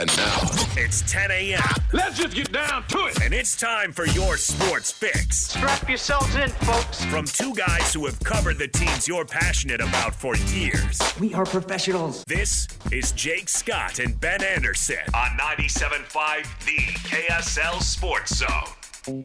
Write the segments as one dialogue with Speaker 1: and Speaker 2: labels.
Speaker 1: And now, it's 10 a.m.
Speaker 2: Let's just get down to it.
Speaker 1: And it's time for your sports fix.
Speaker 3: Strap yourselves in, folks.
Speaker 1: From two guys who have covered the teams you're passionate about for years.
Speaker 3: We are professionals.
Speaker 1: This is Jake Scott and Ben Anderson on 97.5 The KSL Sports Zone.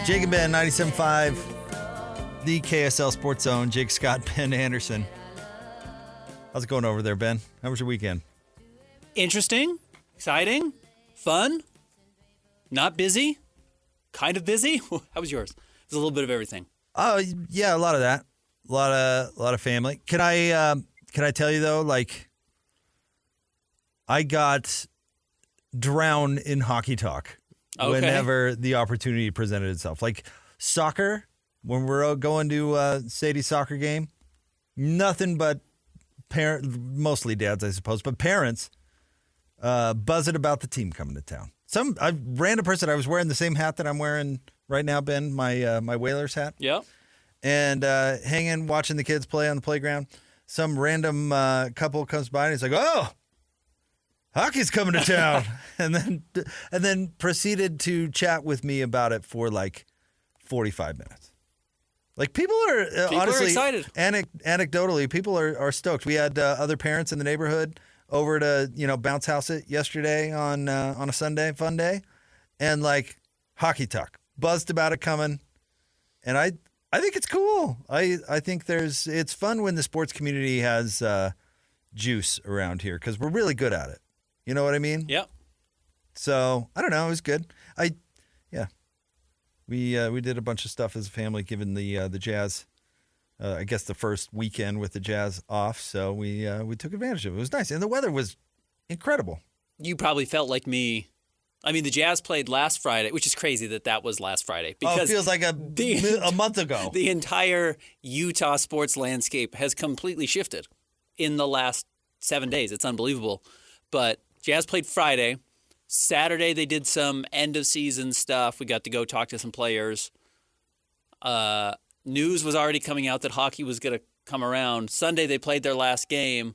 Speaker 4: Jake and Ben, 97.5, the KSL Sports Zone. Jake Scott, Ben Anderson. How's it going over there, Ben? How was your weekend?
Speaker 5: Interesting, exciting, fun, not busy, kind of busy. How was yours? It was a little bit of everything.
Speaker 4: Oh, yeah, a lot of that. A lot of family. Can I tell you, though, like, I got drowned in hockey talk.
Speaker 5: Okay.
Speaker 4: Whenever the opportunity presented itself. Like soccer, when we're going to Sadie's soccer game, nothing but mostly dads, I suppose, but parents buzzing about the team coming to town. A random person, I was wearing the same hat that I'm wearing right now, Ben, my Whalers hat.
Speaker 5: Yeah.
Speaker 4: And hanging, watching the kids play on the playground. Some random couple comes by and he's like, "Oh, hockey's coming to town," and then proceeded to chat with me about it for like 45 minutes. Like people are honestly
Speaker 5: excited.
Speaker 4: Anecdotally, people are stoked. We had other parents in the neighborhood over to bounce house it yesterday on a Sunday, fun day, and like hockey talk, buzzed about it coming, and I think it's cool. I think it's fun when the sports community has juice around here because we're really good at it. You know what I mean?
Speaker 5: Yep.
Speaker 4: So I don't know. It was good. We did a bunch of stuff as a family, given the Jazz. I guess the first weekend with the Jazz off, so we took advantage of it. It was nice, and the weather was incredible.
Speaker 5: You probably felt like me. I mean, the Jazz played last Friday, which is crazy that was last Friday. Because
Speaker 4: it feels like a month ago.
Speaker 5: The entire Utah sports landscape has completely shifted in the last 7 days. It's unbelievable. But Jazz played Friday. Saturday, they did some end-of-season stuff. We got to go talk to some players. News was already coming out that hockey was going to come around. Sunday, they played their last game.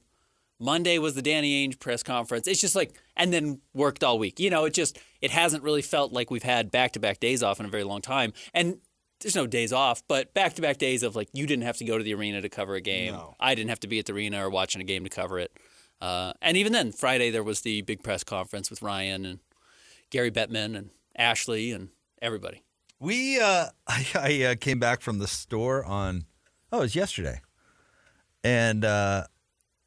Speaker 5: Monday was the Danny Ainge press conference. It's just like, and then worked all week. It hasn't really felt like we've had back-to-back days off in a very long time. And there's no days off, but back-to-back days of like, you didn't have to go to the arena to cover a game.
Speaker 4: No.
Speaker 5: I didn't have to be at the arena or watching a game to cover it. And even then, Friday, there was the big press conference with Ryan and Gary Bettman and Ashley and everybody.
Speaker 4: I came back from the store it was yesterday. And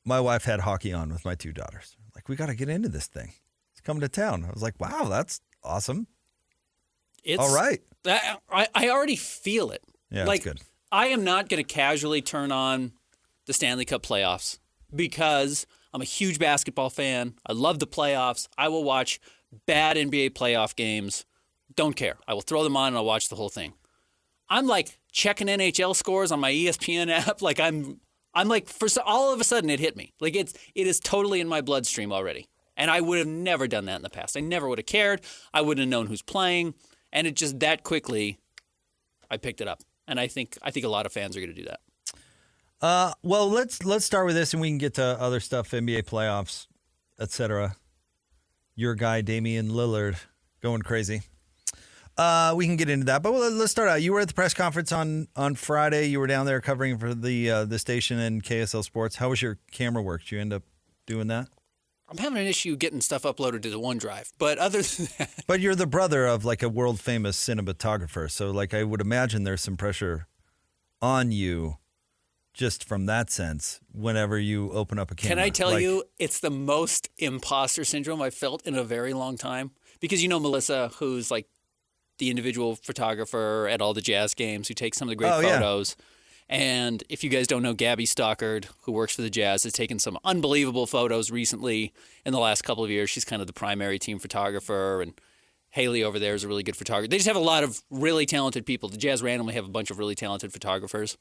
Speaker 4: my wife had hockey on with my two daughters. Like, we got to get into this thing. It's coming to town. I was like, wow, that's awesome. All right.
Speaker 5: I already feel it.
Speaker 4: Yeah,
Speaker 5: like,
Speaker 4: that's good.
Speaker 5: I am not going to casually turn on the Stanley Cup playoffs because I'm a huge basketball fan. I love the playoffs. I will watch bad NBA playoff games. Don't care. I will throw them on and I'll watch the whole thing. I'm like checking NHL scores on my ESPN app. Like I'm like, all of a sudden it hit me. Like it is totally in my bloodstream already. And I would have never done that in the past. I never would have cared. I wouldn't have known who's playing. And it just that quickly, I picked it up. And I think a lot of fans are going to do that.
Speaker 4: Well, let's start with this, and we can get to other stuff, NBA playoffs, etc. Your guy, Damian Lillard, going crazy. We can get into that, but let's start out. You were at the press conference on Friday. You were down there covering for the station and KSL Sports. How was your camera work? Did you end up doing that?
Speaker 5: I'm having an issue getting stuff uploaded to the OneDrive, but other than that.
Speaker 4: But you're the brother of like a world famous cinematographer, so like I would imagine there's some pressure on you. Just from that sense, whenever you open up a camera.
Speaker 5: Can I tell you, it's the most imposter syndrome I've felt in a very long time. Because Melissa, who's like the individual photographer at all the Jazz games, who takes some of the great photos. Yeah. And if you guys don't know, Gabby Stockard, who works for the Jazz, has taken some unbelievable photos recently in the last couple of years. She's kind of the primary team photographer, and Haley over there is a really good photographer. They just have a lot of really talented people. The Jazz randomly have a bunch of really talented photographers.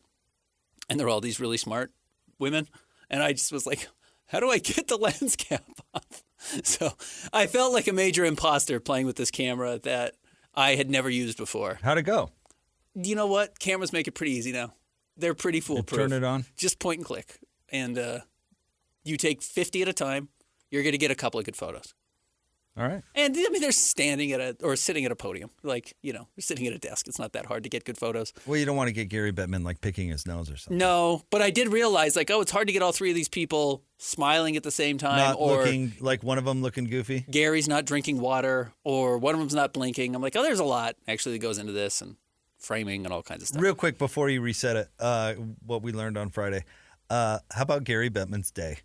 Speaker 5: and there were all these really smart women, and I just was like, how do I get the lens cap off? So I felt like a major imposter playing with this camera that I had never used before.
Speaker 4: How'd it go?
Speaker 5: You know what? Cameras make it pretty easy now. They're pretty foolproof.
Speaker 4: Turn it on.
Speaker 5: Just point and click. And you take 50 at a time. You're going to get a couple of good photos.
Speaker 4: All right.
Speaker 5: And I mean, they're standing or sitting at a podium. Like, they're sitting at a desk. It's not that hard to get good photos.
Speaker 4: Well, you don't want to get Gary Bettman like picking his nose or something.
Speaker 5: No, but I did realize it's hard to get all three of these people smiling at the same time.
Speaker 4: Not
Speaker 5: or
Speaker 4: looking like one of them looking goofy.
Speaker 5: Gary's not drinking water or one of them's not blinking. I'm like, there's a lot actually that goes into this and framing and all kinds of stuff.
Speaker 4: Real quick before you reset it, what we learned on Friday. How about Gary Bettman's day?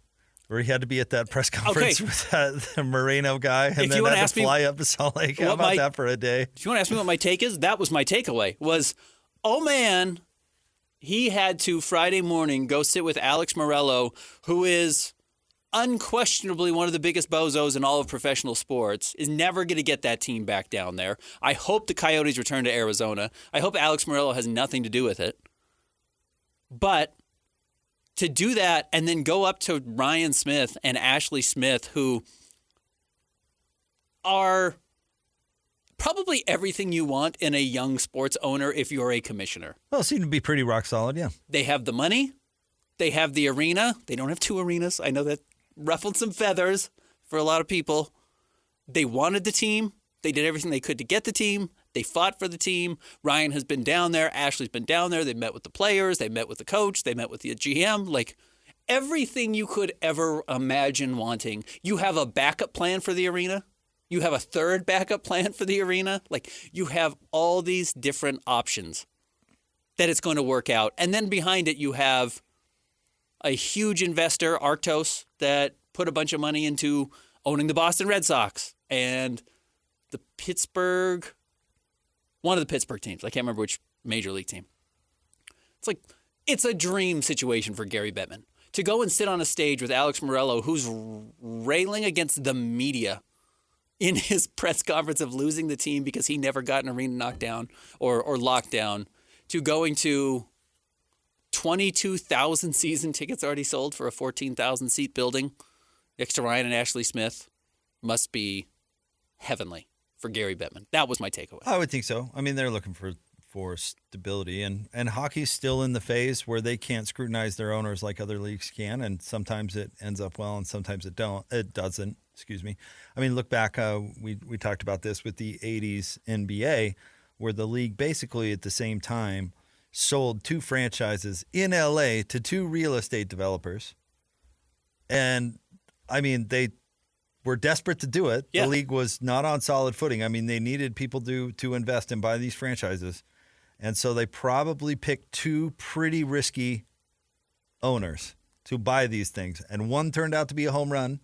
Speaker 4: Where he had to be at that press conference with the Moreno guy and then had to fly up to Salt Lake. How about that for a day?
Speaker 5: If you want to ask me what my take is, that was my takeaway. Oh man, he had to Friday morning go sit with Alex Morello, who is unquestionably one of the biggest bozos in all of professional sports, is never going to get that team back down there. I hope the Coyotes return to Arizona. I hope Alex Morello has nothing to do with it. But to do that and then go up to Ryan Smith and Ashley Smith, who are probably everything you want in a young sports owner if you're a commissioner.
Speaker 4: Well, it seemed to be pretty rock solid, yeah.
Speaker 5: They have the money. They have the arena. They don't have two arenas. I know that ruffled some feathers for a lot of people. They wanted the team. They did everything they could to get the team. They fought for the team. Ryan has been down there. Ashley's been down there. They met with the players. They met with the coach. They met with the GM. Like, everything you could ever imagine wanting. You have a backup plan for the arena. You have a third backup plan for the arena. Like, you have all these different options that it's going to work out. And then behind it, you have a huge investor, Arctos, that put a bunch of money into owning the Boston Red Sox and the one of the Pittsburgh teams. I can't remember which major league team. It's a dream situation for Gary Bettman. To go and sit on a stage with Alex Morello, who's railing against the media in his press conference of losing the team because he never got an arena knocked down or locked down, to going to 22,000 season tickets already sold for a 14,000 seat building next to Ryan and Ashley Smith must be heavenly for Gary Bettman. That was my takeaway.
Speaker 4: I would think so. I mean, they're looking for stability, and hockey's still in the phase where they can't scrutinize their owners like other leagues can, and sometimes it ends up well and sometimes it doesn't. Excuse me. I mean, look back, we talked about this with the 80s NBA, where the league basically at the same time sold two franchises in LA to two real estate developers. And I mean, they were desperate to do it.
Speaker 5: Yeah.
Speaker 4: The league was not on solid footing. I mean, they needed people to invest and buy these franchises. And so they probably picked two pretty risky owners to buy these things. And one turned out to be a home run,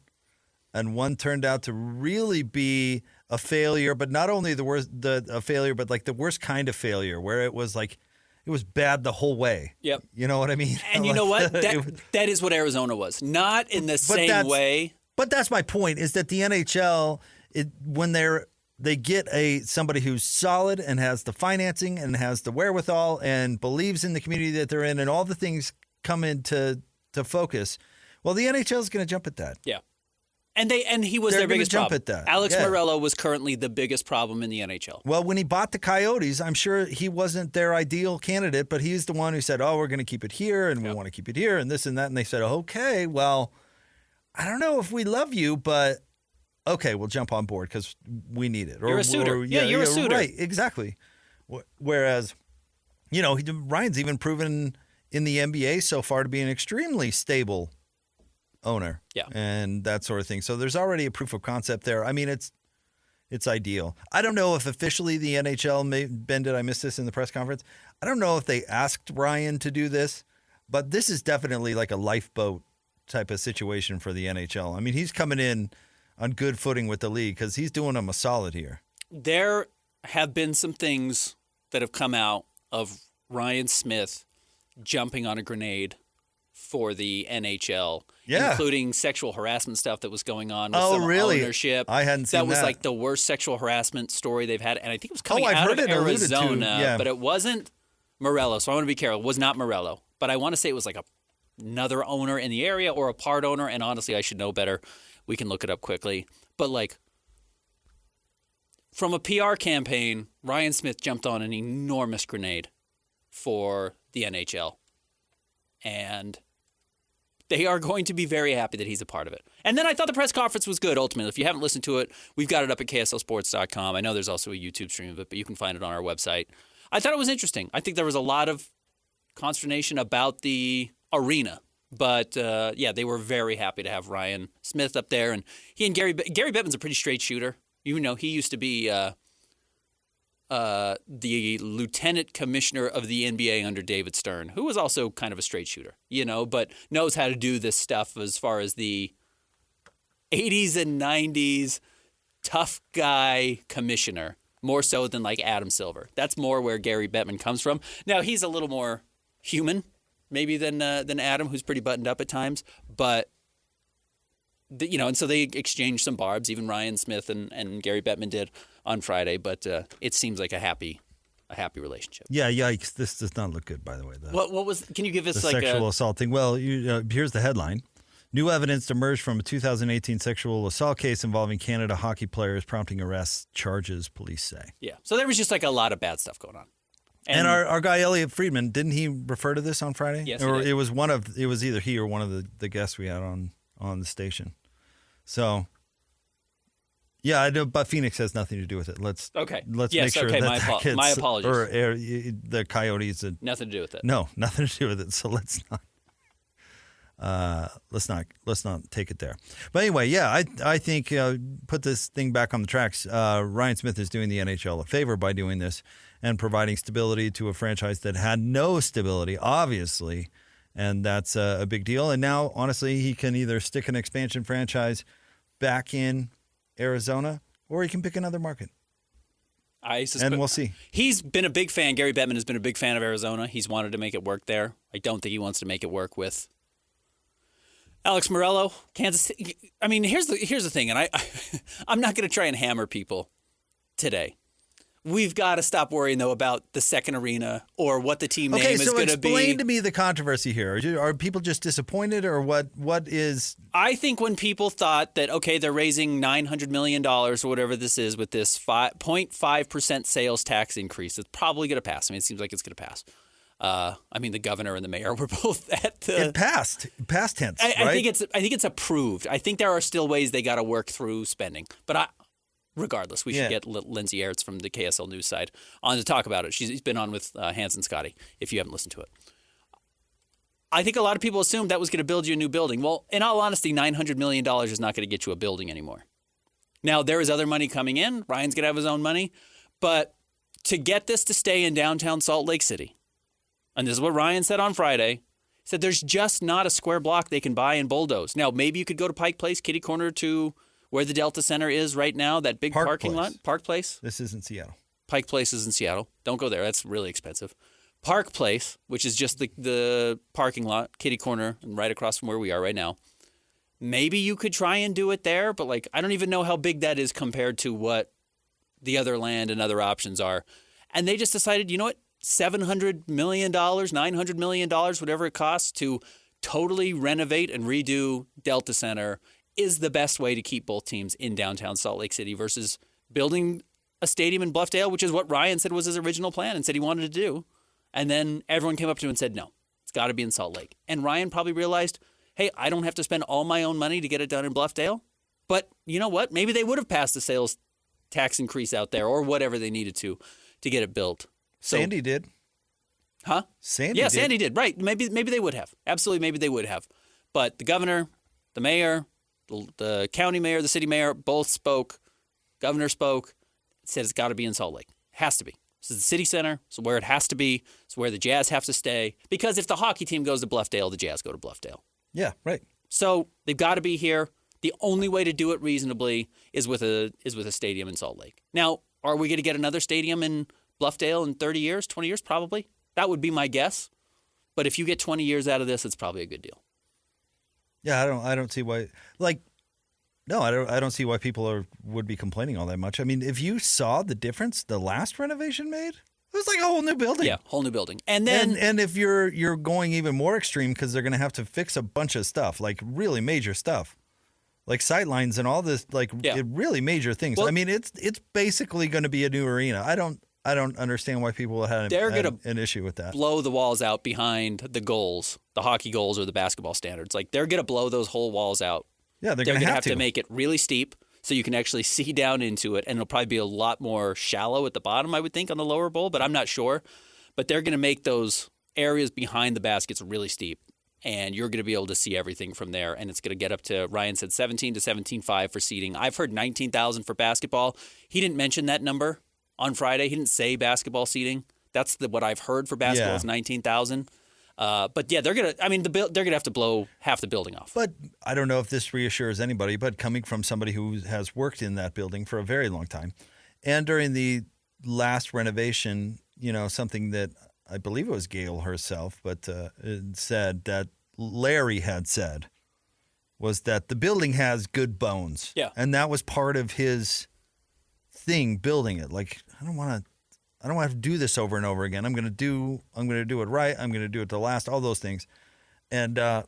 Speaker 4: and one turned out to really be a failure, but not only a failure, but like the worst kind of failure, where it was like, it was bad the whole way.
Speaker 5: Yep.
Speaker 4: You know what I mean?
Speaker 5: And you know what? That is what Arizona was. Not in the same way.
Speaker 4: But that's my point, is that the NHL, when they get somebody who's solid and has the financing and has the wherewithal and believes in the community that they're in, and all the things come into focus, well, the NHL is going to jump at that.
Speaker 5: Yeah. And he was their biggest problem.
Speaker 4: At that.
Speaker 5: Alex Morello was currently the biggest problem in the NHL.
Speaker 4: Well, when he bought the Coyotes, I'm sure he wasn't their ideal candidate, but he's the one who said, we're going to keep it here, and we want to keep it here, and this and that. And they said, okay, well, I don't know if we love you, but okay, we'll jump on board because we need it.
Speaker 5: You're a suitor. You're a suitor.
Speaker 4: Right, exactly. Whereas, Ryan's even proven in the NBA so far to be an extremely stable owner, and that sort of thing. So there's already a proof of concept there. I mean, it's ideal. I don't know if officially the NHL, Ben, did I miss this in the press conference? I don't know if they asked Ryan to do this, but this is definitely like a lifeboat type of situation for the NHL. I mean, he's coming in on good footing with the league because he's doing them a solid here.
Speaker 5: There have been some things that have come out of Ryan Smith jumping on a grenade for the NHL, including sexual harassment stuff that was going on with some ownership.
Speaker 4: I hadn't seen that.
Speaker 5: That was like the worst sexual harassment story they've had, and I think it was coming out of Arizona, but it wasn't Morello, so I want to be careful. It was not Morello. but I want to say it was like another owner in the area or a part owner, and honestly, I should know better. We can look it up quickly. But like, from a PR campaign, Ryan Smith jumped on an enormous grenade for the NHL. And they are going to be very happy that he's a part of it. And then I thought the press conference was good, ultimately. If you haven't listened to it, we've got it up at KSLSports.com. I know there's also a YouTube stream of it, but you can find it on our website. I thought it was interesting. I think there was a lot of consternation about the arena. But, yeah, they were very happy to have Ryan Smith up there. And he and Gary Bettman's a pretty straight shooter. You know, he used to be the lieutenant commissioner of the NBA under David Stern, who was also kind of a straight shooter, you know, but knows how to do this stuff as far as the 80s and 90s tough guy commissioner, more so than like Adam Silver. That's more where Gary Bettman comes from. Now, he's a little more human maybe than Adam, who's pretty buttoned up at times, but you know, and so they exchanged some barbs. Even Ryan Smith and Gary Bettman did on Friday. But it seems like a happy relationship.
Speaker 4: Yeah, yikes! This does not look good, by the way.
Speaker 5: What was? Can you give us
Speaker 4: the
Speaker 5: like
Speaker 4: sexual assault thing? Well, here's the headline: New evidence emerged from a 2018 sexual assault case involving Canada hockey players, prompting arrest charges. Police say.
Speaker 5: Yeah. So there was just like a lot of bad stuff going on.
Speaker 4: And our guy Elliot Friedman, didn't he refer to this on Friday?
Speaker 5: Yes,
Speaker 4: or
Speaker 5: he did.
Speaker 4: it was either he or one of the guests we had on the station. So, yeah, I know, but Phoenix has nothing to do with it. Let's make sure that
Speaker 5: my apologies.
Speaker 4: Or the Coyotes.
Speaker 5: Nothing to do with it.
Speaker 4: No, nothing to do with it. So let's not take it there. But anyway, yeah, I think put this thing back on the tracks. Ryan Smith is doing the NHL a favor by doing this and providing stability to a franchise that had no stability, obviously. And that's a big deal. And now, honestly, he can either stick an expansion franchise back in Arizona or he can pick another market. And we'll see.
Speaker 5: He's been a big fan. Gary Bettman has been a big fan of Arizona. He's wanted to make it work there. I don't think he wants to make it work with Alex Morello, Kansas City. I mean, here's the thing, and I'm not going to try and hammer people today. We've got to stop worrying, though, about the second arena or what the team name is going to be.
Speaker 4: Okay, so explain to me the controversy here. Are people just disappointed, or what is...
Speaker 5: I think when people thought that, okay, they're raising $900 million or whatever this is with this 0.5% sales tax increase, it's probably going to pass. I mean, it seems like it's going to pass. I mean, the governor and the mayor were both at the...
Speaker 4: It passed. Past tense, right?
Speaker 5: I think it's approved. I think there are still ways they got to work through spending. But regardless, we should get Lindsay Aerts from the KSL News side on to talk about it. She's been on with Hans and Scotty, if you haven't listened to it. I think a lot of people assumed that was going to build you a new building. Well, in all honesty, $900 million is not going to get you a building anymore. Now, there is other money coming in. Ryan's going to have his own money. But to get this to stay in downtown Salt Lake City, and this is what Ryan said on Friday, he said there's just not a square block they can buy and bulldoze. Now, maybe you could go to Pike Place, kitty corner to where the Delta Center is right now, that big parking lot. Park Place.
Speaker 4: This isn't Seattle.
Speaker 5: Pike Place is in Seattle. Don't go there. That's really expensive. Park Place, which is just the parking lot, kitty corner, and right across from where we are right now. Maybe you could try and do it there, but I don't even know how big that is compared to what the other land and other options are. And they just decided, you know what? $700 million, $900 million, whatever it costs to totally renovate and redo Delta Center is the best way to keep both teams in downtown Salt Lake City versus building a stadium in Bluffdale, which is what Ryan said was his original plan and said he wanted to do. And then everyone came up to him and said, no, it's got to be in Salt Lake. And Ryan probably realized, hey, I don't have to spend all my own money to get it done in Bluffdale. But you know what? Maybe they would have passed the sales tax increase out there or whatever they needed to get it built. So,
Speaker 4: Sandy did.
Speaker 5: Huh? Sandy did. Right. Maybe they would have. Absolutely, maybe they would have. But the governor, the mayor, the county mayor, the city mayor both spoke. Governor spoke. Said it's got to be in Salt Lake. It has to be. This is the city center. It's where it has to be. It's where the Jazz have to stay. Because if the hockey team goes to Bluffdale, the Jazz go to Bluffdale.
Speaker 4: Yeah, right.
Speaker 5: So they've got to be here. The only way to do it reasonably is with a stadium in Salt Lake. Now, are we going to get another stadium in Bluffdale in 30 years, 20 years? Probably. That would be my guess. But if you get 20 years out of this, it's probably a good deal.
Speaker 4: Yeah, I don't see why. No, I don't see why people would be complaining all that much. I mean, if you saw the difference the last renovation made, It was like a whole new building.
Speaker 5: Yeah, whole new building. And then
Speaker 4: and if you're going even more extreme because they're going to have to fix a bunch of stuff, like really major stuff, like sightlines and all this, like really major things.
Speaker 5: Well,
Speaker 4: I mean, it's basically going to be a new arena. I don't understand why people had an issue with that.
Speaker 5: Blow the walls out behind the goals, the hockey goals or the basketball standards. Like they're going to blow those whole walls out.
Speaker 4: Yeah, they're
Speaker 5: going to
Speaker 4: have
Speaker 5: to make it really steep so you can actually see down into it, and it'll probably be a lot more shallow at the bottom, I would think, on the lower bowl, but I'm not sure. But they're going to make those areas behind the baskets really steep, and you're going to be able to see everything from there, and it's going to get up to, Ryan said, 17 to 17.5 for seating. I've heard 19,000 for basketball. He didn't mention that number on Friday. He didn't say basketball seating. That's what I've heard for basketball is 19,000. But yeah, they're gonna have to blow half the building off.
Speaker 4: But I don't know if this reassures anybody, but coming from somebody who has worked in that building for a very long time, and during the last renovation, something that I believe it was Gail herself, but it said that Larry had said was that the building has good bones.
Speaker 5: Yeah,
Speaker 4: and that was part of his thing building it. Like I don't want to have to do this over and over again. I'm going to do it right. I'm going to do it to last, all those things. And I'll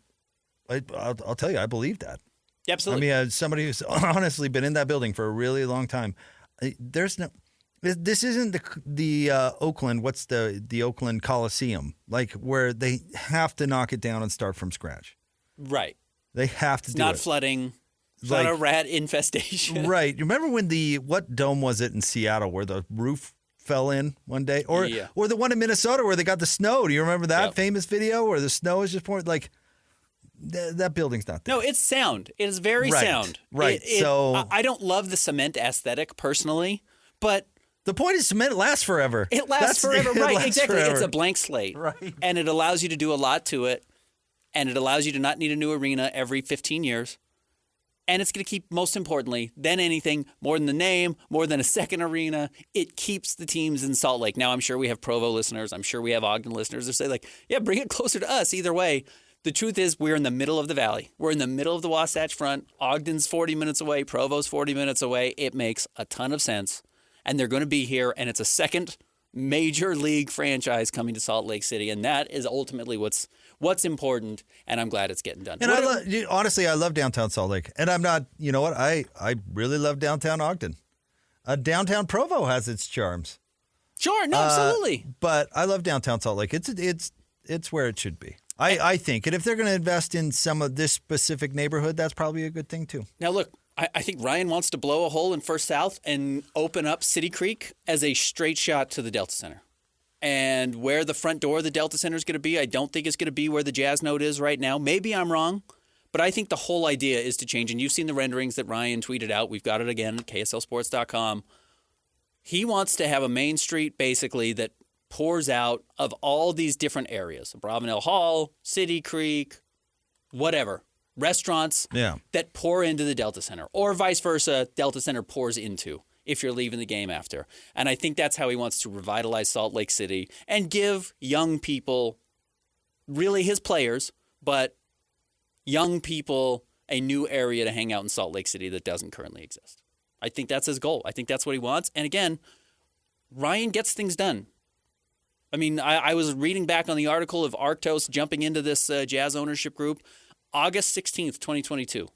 Speaker 4: tell you, I believe that.
Speaker 5: Absolutely.
Speaker 4: I mean, as somebody who's honestly been in that building for a really long time, this isn't the Oakland, what's the Oakland Coliseum, like where they have to knock it down and start from scratch.
Speaker 5: Right.
Speaker 4: They have to do it.
Speaker 5: It's not flooding. It's not a rat infestation.
Speaker 4: Right. You remember when what dome was it in Seattle where the roof fell in one day, or the one in Minnesota where they got the snow? Do you remember that famous video where the snow is just pouring? Like that building's not there.
Speaker 5: No, it's sound. It is very sound.
Speaker 4: Right. So
Speaker 5: I don't love the cement aesthetic personally, but
Speaker 4: the point is cement lasts forever.
Speaker 5: It lasts forever. Right. Exactly.
Speaker 4: Forever.
Speaker 5: It's a blank slate.
Speaker 4: Right.
Speaker 5: And it allows you to do a lot to it, and it allows you to not need a new arena every 15 years. And it's going to keep, most importantly, than anything, more than the name, more than a second arena, it keeps the teams in Salt Lake. Now, I'm sure we have Provo listeners. I'm sure we have Ogden listeners that say, like, yeah, bring it closer to us. Either way, the truth is we're in the middle of the valley. We're in the middle of the Wasatch Front. Ogden's 40 minutes away. Provo's 40 minutes away. It makes a ton of sense. And they're going to be here, and it's a second major league franchise coming to Salt Lake City. And that is ultimately what's important, and I'm glad it's getting done.
Speaker 4: And honestly, I love downtown Salt Lake. And I'm not, you know what? I really love downtown Ogden. Downtown Provo has its charms.
Speaker 5: Sure, no, absolutely.
Speaker 4: But I love downtown Salt Lake. It's where it should be. I think. And if they're going to invest in some of this specific neighborhood, that's probably a good thing too.
Speaker 5: Now, look, I think Ryan wants to blow a hole in First South and open up City Creek as a straight shot to the Delta Center. And where the front door of the Delta Center is going to be, I don't think it's going to be where the Jazz Note is right now. Maybe I'm wrong, but I think the whole idea is to change. And you've seen the renderings that Ryan tweeted out. We've got it again at KSLSports.com. He wants to have a main street, basically, that pours out of all these different areas. Bravenel Hall, City Creek, whatever. Restaurants that pour into the Delta Center. Or vice versa, Delta Center pours into if you're leaving the game after. And I think that's how he wants to revitalize Salt Lake City and give young people, really his players, but young people a new area to hang out in Salt Lake City that doesn't currently exist. I think that's his goal. I think that's what he wants. And again, Ryan gets things done. I mean, I was reading back on the article of Arctos jumping into this Jazz ownership group August 16th, 2022.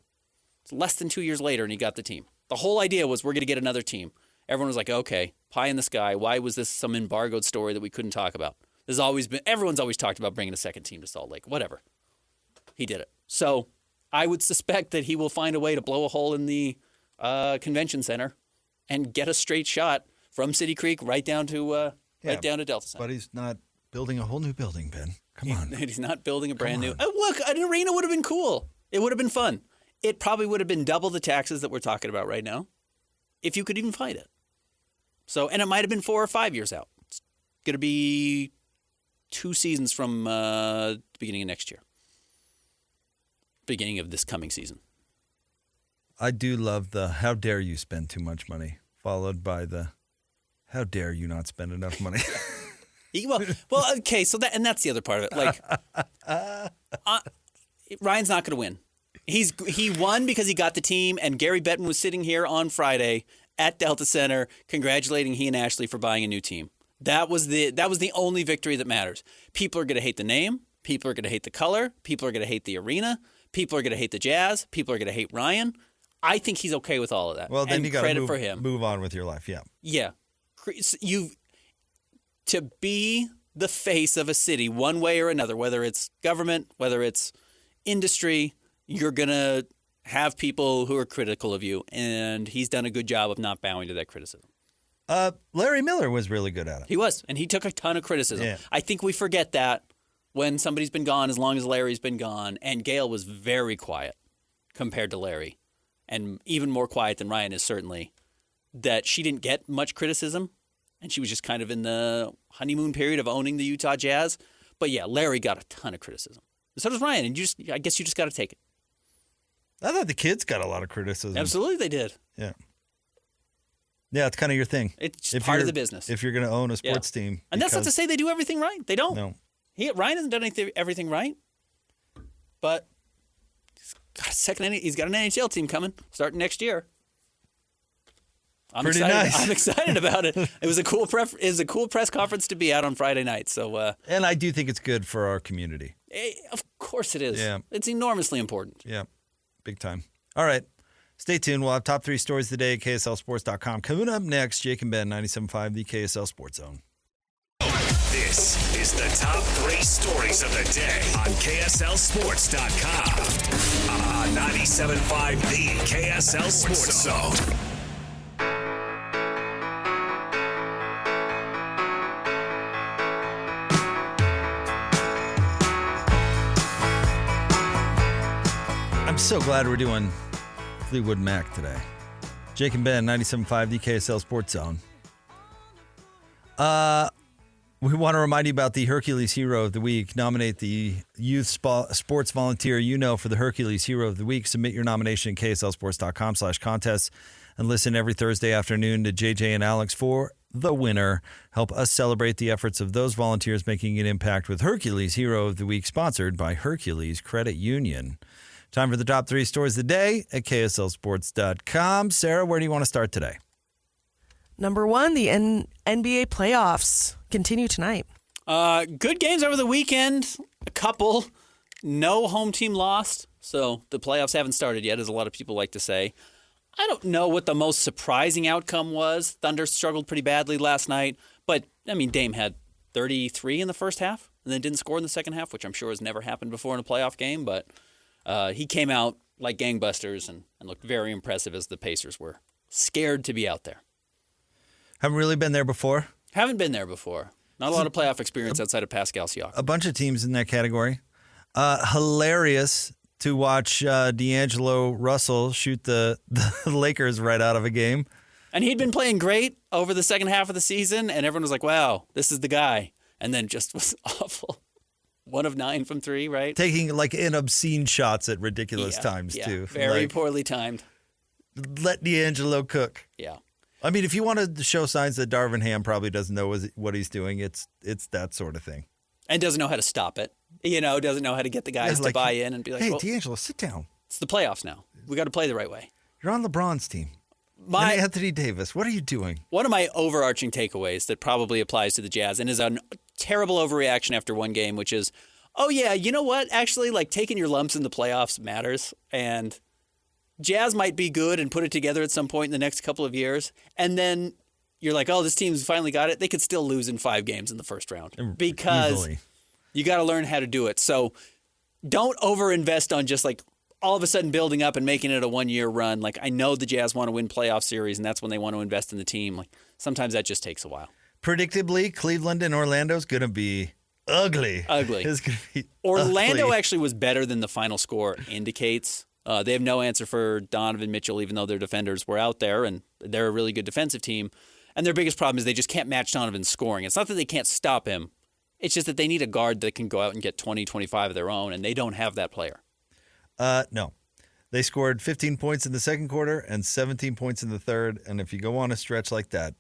Speaker 5: It's less than 2 years later, and he got the team. The whole idea was we're going to get another team. Everyone was like, okay, pie in the sky. Why was this some embargoed story that we couldn't talk about? Everyone's always talked about bringing a second team to Salt Lake. Whatever. He did it. So I would suspect that he will find a way to blow a hole in the convention center and get a straight shot from City Creek right down to down to Delta Center.
Speaker 4: But he's not building a whole new building, Ben. Come on.
Speaker 5: He's not building a brand new. Look, an arena would have been cool. It would have been fun. It probably would have been double the taxes that we're talking about right now, if you could even find it. So, and it might have been 4 or 5 years out. It's going to be 2 seasons from the beginning of next year. Beginning of this coming season.
Speaker 4: I do love the "how dare you spend too much money," followed by the "how dare you not spend enough money."
Speaker 5: Well, okay. So that's the other part of it. Like, Ryan's not going to win. He won because he got the team, and Gary Bettman was sitting here on Friday at Delta Center congratulating he and Ashley for buying a new team. That was the only victory that matters. People are going to hate the name. People are going to hate the color. People are going to hate the arena. People are going to hate the Jazz. People are going to hate Ryan. I think he's okay with all of that.
Speaker 4: Well, then
Speaker 5: and
Speaker 4: you got
Speaker 5: to
Speaker 4: move on with your life. Yeah.
Speaker 5: Yeah. To be the face of a city one way or another, whether it's government, whether it's industry, you're going to have people who are critical of you, and he's done a good job of not bowing to that criticism.
Speaker 4: Larry Miller was really good at it.
Speaker 5: He was, and he took a ton of criticism.
Speaker 4: Yeah.
Speaker 5: I think we forget that when somebody's been gone as long as Larry's been gone, and Gail was very quiet compared to Larry, and even more quiet than Ryan is certainly, that she didn't get much criticism, and she was just kind of in the honeymoon period of owning the Utah Jazz. But yeah, Larry got a ton of criticism. So does Ryan, and I guess you just got to take it.
Speaker 4: I thought the kids got a lot of criticism.
Speaker 5: Absolutely they did.
Speaker 4: Yeah. Yeah, it's kind of your thing.
Speaker 5: It's just part of the business.
Speaker 4: If you're going to own a sports team.
Speaker 5: And that's not to say they do everything right. They don't.
Speaker 4: No.
Speaker 5: Ryan hasn't done everything right, but he's got an NHL team coming starting next year. I'm
Speaker 4: Pretty
Speaker 5: excited.
Speaker 4: nice.
Speaker 5: I'm excited about it. It was a cool press conference to be at on Friday night. So,
Speaker 4: and I do think it's good for our community.
Speaker 5: Of course it is.
Speaker 4: Yeah.
Speaker 5: It's enormously important.
Speaker 4: Yeah, big time. All right. Stay tuned. We'll have top 3 stories of the day at KSLSports.com. Coming up next, Jake and Ben, 97.5, the KSL Sports Zone.
Speaker 1: This is the top 3 stories of the day on KSLSports.com. On 97.5, the KSL Sports Zone.
Speaker 4: I'm so glad we're doing Fleetwood Mac today. Jake and Ben, 97.5, the KSL Sports Zone. We want to remind you about the Hercules Hero of the Week. Nominate the youth sports volunteer you know for the Hercules Hero of the Week. Submit your nomination at kslsports.com/contest and listen every Thursday afternoon to JJ and Alex for the winner. Help us celebrate the efforts of those volunteers making an impact with Hercules Hero of the Week, sponsored by Hercules Credit Union. Time for the top 3 stories of the day at KSLSports.com. Sarah, where do you want to start today?
Speaker 6: Number 1, the NBA playoffs continue tonight.
Speaker 5: Good games over the weekend. A couple. No home team lost, so the playoffs haven't started yet, as a lot of people like to say. I don't know what the most surprising outcome was. Thunder struggled pretty badly last night, but, Dame had 33 in the first half and then didn't score in the second half, which I'm sure has never happened before in a playoff game, but he came out like gangbusters and looked very impressive as the Pacers were scared to be out there.
Speaker 4: Haven't really been there before.
Speaker 5: Haven't been there before. Not a lot of playoff experience outside of Pascal Siakam.
Speaker 4: A bunch of teams in that category. Hilarious to watch D'Angelo Russell shoot the Lakers right out of a game.
Speaker 5: And he'd been playing great over the second half of the season, and everyone was like, wow, this is the guy. And then just was awful. 1 of 9 from 3, right?
Speaker 4: Taking in obscene shots at ridiculous times, too.
Speaker 5: Very poorly timed.
Speaker 4: Let D'Angelo cook.
Speaker 5: Yeah.
Speaker 4: If you wanted to show signs that Darvin Ham probably doesn't know what he's doing, it's that sort of thing.
Speaker 5: And doesn't know how to stop it. Doesn't know how to get the guys to buy in and be like,
Speaker 4: hey, D'Angelo, sit down.
Speaker 5: It's the playoffs now. We got to play the right way.
Speaker 4: You're on LeBron's team. And Anthony Davis, what are you doing?
Speaker 5: One of my overarching takeaways that probably applies to the Jazz and is a terrible overreaction after one game, which is, oh, yeah, you know what? Actually, taking your lumps in the playoffs matters. And Jazz might be good and put it together at some point in the next couple of years. And then you're like, oh, this team's finally got it. They could still lose in 5 games in the first round because
Speaker 4: Easily.
Speaker 5: You got to learn how to do it. So don't overinvest on just all of a sudden building up and making it a 1-year run. I know the Jazz want to win playoff series, and that's when they want to invest in the team. Sometimes that just takes a while.
Speaker 4: Predictably, Cleveland and Orlando's going to be ugly. It's going to be
Speaker 5: Orlando
Speaker 4: ugly.
Speaker 5: actually was better than the final score indicates. They have no answer for Donovan Mitchell, even though their defenders were out there, and they're a really good defensive team. And their biggest problem is they just can't match Donovan's scoring. It's not that they can't stop him. It's just that they need a guard that can go out and get 20, 25 of their own, and they don't have that player.
Speaker 4: No. They scored 15 points in the second quarter and 17 points in the third, and if you go on a stretch like that,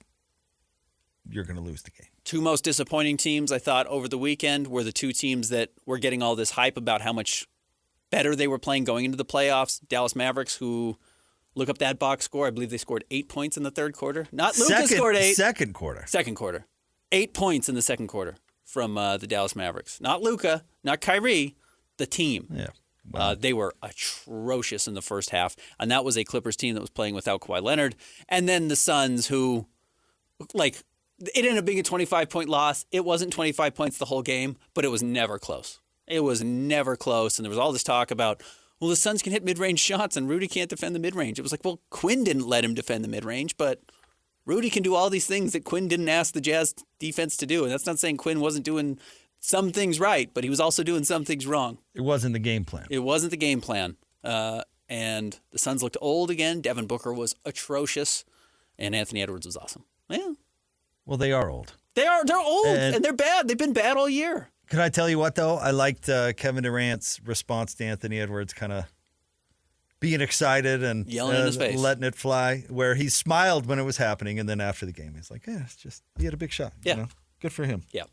Speaker 4: you're going to lose the game.
Speaker 5: 2 most disappointing teams, I thought, over the weekend were the 2 teams that were getting all this hype about how much better they were playing going into the playoffs. Dallas Mavericks, who look up that box score. I believe they scored 8 points in the third quarter. Not Luka scored 8.
Speaker 4: Second quarter.
Speaker 5: Second quarter. 8 points in the second quarter from the Dallas Mavericks. Not Luka, not Kyrie, the team.
Speaker 4: Yeah.
Speaker 5: They were atrocious in the first half, and that was a Clippers team that was playing without Kawhi Leonard. And then the Suns, who, it ended up being a 25-point loss. It wasn't 25 points the whole game, but it was never close. It was never close, and there was all this talk about, well, the Suns can hit mid-range shots, and Rudy can't defend the mid-range. It was like, well, Quinn didn't let him defend the mid-range, but Rudy can do all these things that Quinn didn't ask the Jazz defense to do. And that's not saying Quinn wasn't doing some things right, but he was also doing some things wrong.
Speaker 4: It wasn't the game plan.
Speaker 5: It wasn't the game plan. And the Suns looked old again. Devin Booker was atrocious, and Anthony Edwards was awesome. Yeah.
Speaker 4: Well, they are old.
Speaker 5: They're old, and they're bad. They've been bad all year.
Speaker 4: Can I tell you what, though? I liked Kevin Durant's response to Anthony Edwards kind of being excited and
Speaker 5: yelling in his face,
Speaker 4: letting it fly, where he smiled when it was happening. And then after the game, he's like, yeah, it's just, he had a big shot.
Speaker 5: Yeah.
Speaker 4: You know? Good for him.
Speaker 5: Yeah.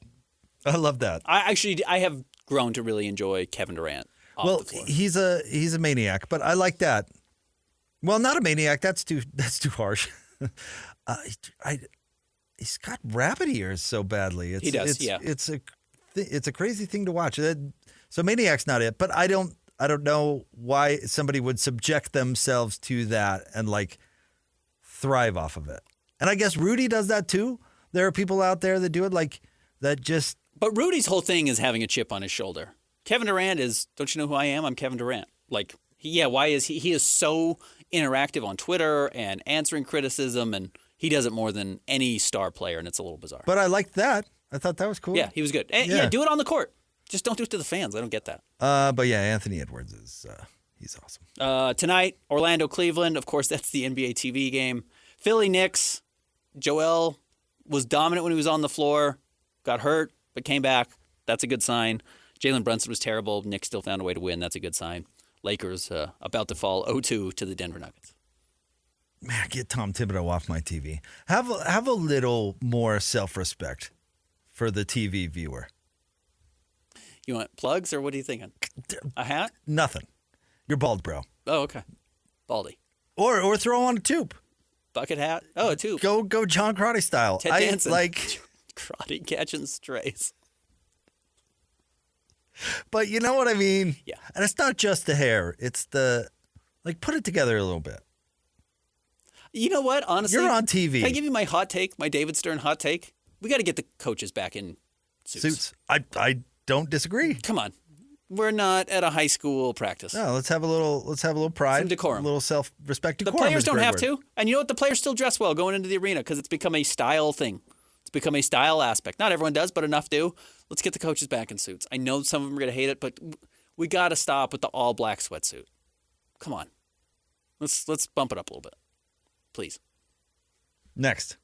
Speaker 4: I love that.
Speaker 5: I have grown to really enjoy Kevin Durant off the floor.
Speaker 4: He's a maniac, but I like that. Well, not a maniac. That's too harsh. He's got rabbit ears so badly.
Speaker 5: He does.
Speaker 4: It's a crazy thing to watch. So maniac's not it, but I don't know why somebody would subject themselves to that and thrive off of it. And I guess Rudy does that too. There are people out there that do it that just.
Speaker 5: But Rudy's whole thing is having a chip on his shoulder. Kevin Durant is, don't you know who I am? I'm Kevin Durant. Why is he? He is so interactive on Twitter and answering criticism, and he does it more than any star player, and it's a little bizarre.
Speaker 4: But I liked that. I thought that was cool.
Speaker 5: Yeah, he was good. And, do it on the court. Just don't do it to the fans. I don't get that.
Speaker 4: But yeah, Anthony Edwards he's awesome.
Speaker 5: Tonight, Orlando, Cleveland. Of course, that's the NBA TV game. Philly, Knicks. Joel was dominant when he was on the floor. Got hurt, but came back. That's a good sign. Jalen Brunson was terrible. Knicks still found a way to win. That's a good sign. Lakers about to fall 0-2 to the Denver Nuggets.
Speaker 4: Man, get Tom Thibodeau off my TV. Have a little more self-respect for the TV viewer.
Speaker 5: You want plugs, or what are you thinking? A hat?
Speaker 4: Nothing. You're bald, bro.
Speaker 5: Oh, okay. Baldy.
Speaker 4: Or throw on a tube.
Speaker 5: Bucket hat? Oh, a tube.
Speaker 4: Go John Crotty style.
Speaker 5: Ted Danson. Crotty catching strays.
Speaker 4: But you know what I mean?
Speaker 5: Yeah.
Speaker 4: And it's not just the hair. It's the, put it together a little bit.
Speaker 5: You know what? Honestly,
Speaker 4: you're on TV.
Speaker 5: Can I give you my hot take, my David Stern hot take? We got to get the coaches back in suits.
Speaker 4: I don't disagree.
Speaker 5: Come on. We're not at a high school practice.
Speaker 4: No, let's have a little pride.
Speaker 5: Some decorum.
Speaker 4: A little self-respect.
Speaker 5: The players don't have to. And you know what? The players still dress well going into the arena because it's become a style thing. It's become a style aspect. Not everyone does, but enough do. Let's get the coaches back in suits. I know some of them are going to hate it, but we got to stop with the all-black sweatsuit. Come on. Let's bump it up a little bit. Please.
Speaker 4: Next.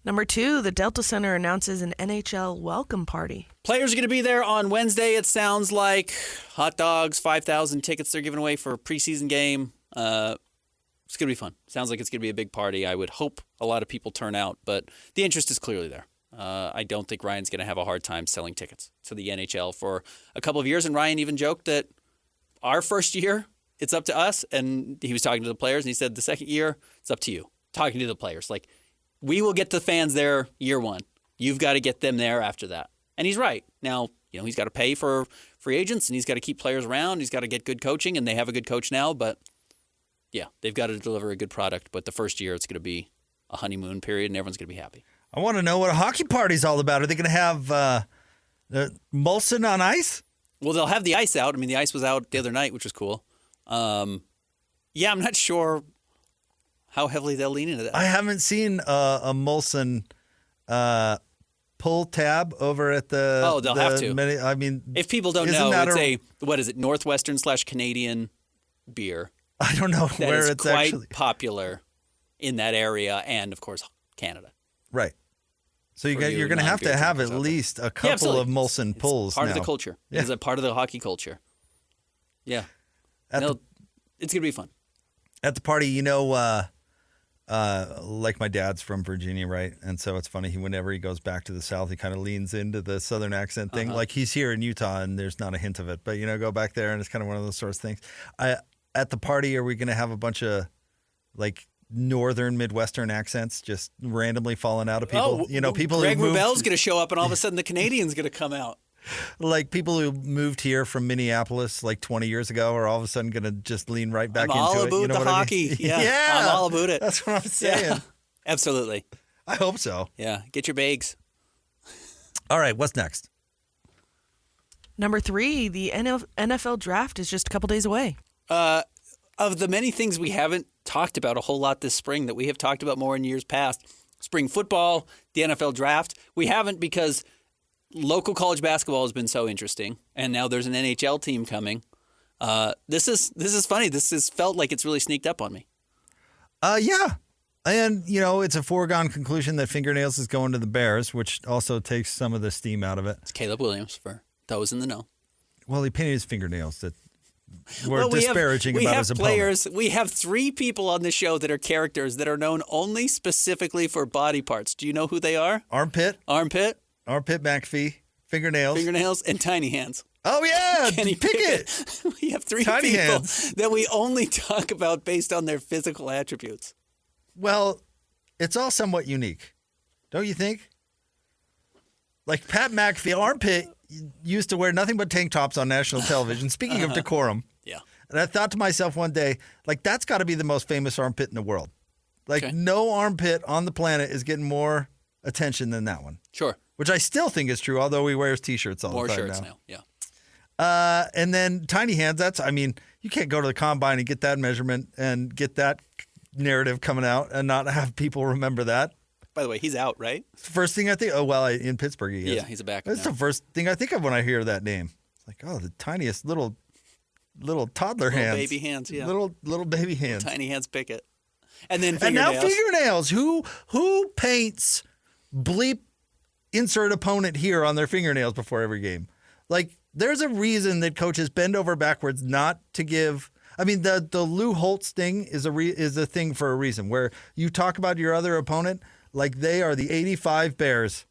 Speaker 6: Number 2, the Delta Center announces an NHL welcome party.
Speaker 5: Players are going to be there on Wednesday, it sounds like. Hot dogs, 5,000 tickets they're giving away for a preseason game. It's going to be fun. Sounds like it's going to be a big party. I would hope a lot of people turn out, but the interest is clearly there. I don't think Ryan's going to have a hard time selling tickets to the NHL for a couple of years. And Ryan even joked that our first year, it's up to us. And he was talking to the players, and he said the second year, it's up to you. Talking to the players. We will get the fans there year one. You've got to get them there after that. And he's right. Now, he's got to pay for free agents, and he's got to keep players around. He's got to get good coaching, and they have a good coach now. But, yeah, they've got to deliver a good product. But the first year, it's going to be a honeymoon period, and everyone's going to be happy.
Speaker 4: I want to know what a hockey party's all about. Are they going to have Molson on ice?
Speaker 5: Well, they'll have the ice out. I mean, the ice was out the other night, which was cool. Yeah, I'm not sure how heavily they'll lean into that.
Speaker 4: I haven't seen a Molson pull tab over at the.
Speaker 5: Oh, they'll have to.
Speaker 4: I mean,
Speaker 5: if people don't know, it's what is it? Northwestern/Canadian beer.
Speaker 4: I don't know
Speaker 5: that
Speaker 4: where
Speaker 5: is
Speaker 4: it's
Speaker 5: quite
Speaker 4: actually
Speaker 5: popular in that area, and of course, Canada.
Speaker 4: Right. So you're going to have at least a couple of Molson pulls.
Speaker 5: It's part
Speaker 4: now.
Speaker 5: of the culture.
Speaker 4: Yeah.
Speaker 5: It's a part of the hockey culture. Yeah. It's going to be fun.
Speaker 4: At the party, like my dad's from Virginia, right? And so it's funny, whenever he goes back to the South, he kind of leans into the Southern accent thing. Like he's here in Utah and there's not a hint of it. But, go back there and it's kind of one of those sorts of things. At the party, are we going to have a bunch of northern Midwestern accents just randomly falling out of people. People
Speaker 5: Greg
Speaker 4: who moved,
Speaker 5: Wrubell's going to show up, and all of a sudden the Canadian's going to come out.
Speaker 4: like people who moved here from Minneapolis like 20 years ago are all of a sudden going to just lean right back
Speaker 5: I'm
Speaker 4: into
Speaker 5: all
Speaker 4: it.
Speaker 5: about
Speaker 4: You know
Speaker 5: the
Speaker 4: what I mean?
Speaker 5: hockey. Yeah, I'm all about it.
Speaker 4: That's what I'm saying.
Speaker 5: Yeah, absolutely.
Speaker 4: I hope so.
Speaker 5: Yeah, get your bags.
Speaker 4: All right, what's next?
Speaker 6: Number 3, the NFL draft is just a couple days away.
Speaker 5: Of the many things we haven't talked about a whole lot this spring that we have talked about more in years past, spring football, the NFL draft, we haven't because local college basketball has been so interesting, and now there's an NHL team coming. This is funny. This has felt like it's really sneaked up on me.
Speaker 4: Yeah. And, it's a foregone conclusion that Fingernails is going to the Bears, which also takes some of the steam out of it.
Speaker 5: It's Caleb Williams for those in the know.
Speaker 4: Well, he painted his fingernails that were disparaging about his
Speaker 5: players.
Speaker 4: opponent.
Speaker 5: We have 3 people on the show that are characters that are known only specifically for body parts. Do you know who they are?
Speaker 4: Armpit McAfee, fingernails,
Speaker 5: and tiny hands.
Speaker 4: Oh, yeah.
Speaker 5: Kenny
Speaker 4: Pickett.
Speaker 5: We have 3
Speaker 4: Tiny
Speaker 5: people
Speaker 4: hands.
Speaker 5: that we only talk about based on their physical attributes.
Speaker 4: Well, it's all somewhat unique, don't you think? Like Pat McAfee, Armpit used to wear nothing but tank tops on national television. Speaking of decorum.
Speaker 5: Yeah.
Speaker 4: And I thought to myself one day, like, that's got to be the most famous armpit in the world. Like,
Speaker 5: Okay.
Speaker 4: no armpit on the planet is getting more attention than that one.
Speaker 5: Sure.
Speaker 4: Which I still think is true, although he wears T-shirts all
Speaker 5: More
Speaker 4: the time
Speaker 5: shirts
Speaker 4: now.
Speaker 5: now. Yeah.
Speaker 4: And then tiny hands, you can't go to the combine and get that measurement and get that narrative coming out and not have people remember that.
Speaker 5: By the way, he's out, right?
Speaker 4: It's the first thing I think. Oh, well, in Pittsburgh, he is.
Speaker 5: Yeah, he's a backup
Speaker 4: That's
Speaker 5: now.
Speaker 4: the first thing I think of when I hear that name. It's like, oh, the tiniest little toddler hands.
Speaker 5: Baby hands, yeah.
Speaker 4: Little baby hands.
Speaker 5: Tiny hands Pickett. And then
Speaker 4: And now
Speaker 5: fingernails.
Speaker 4: fingernails. Who paints bleep insert opponent here on their fingernails before every game? Like, there's a reason that coaches bend over backwards not to give. I mean, the Lou Holtz thing is a thing for a reason, where you talk about your other opponent like they are the '85 Bears.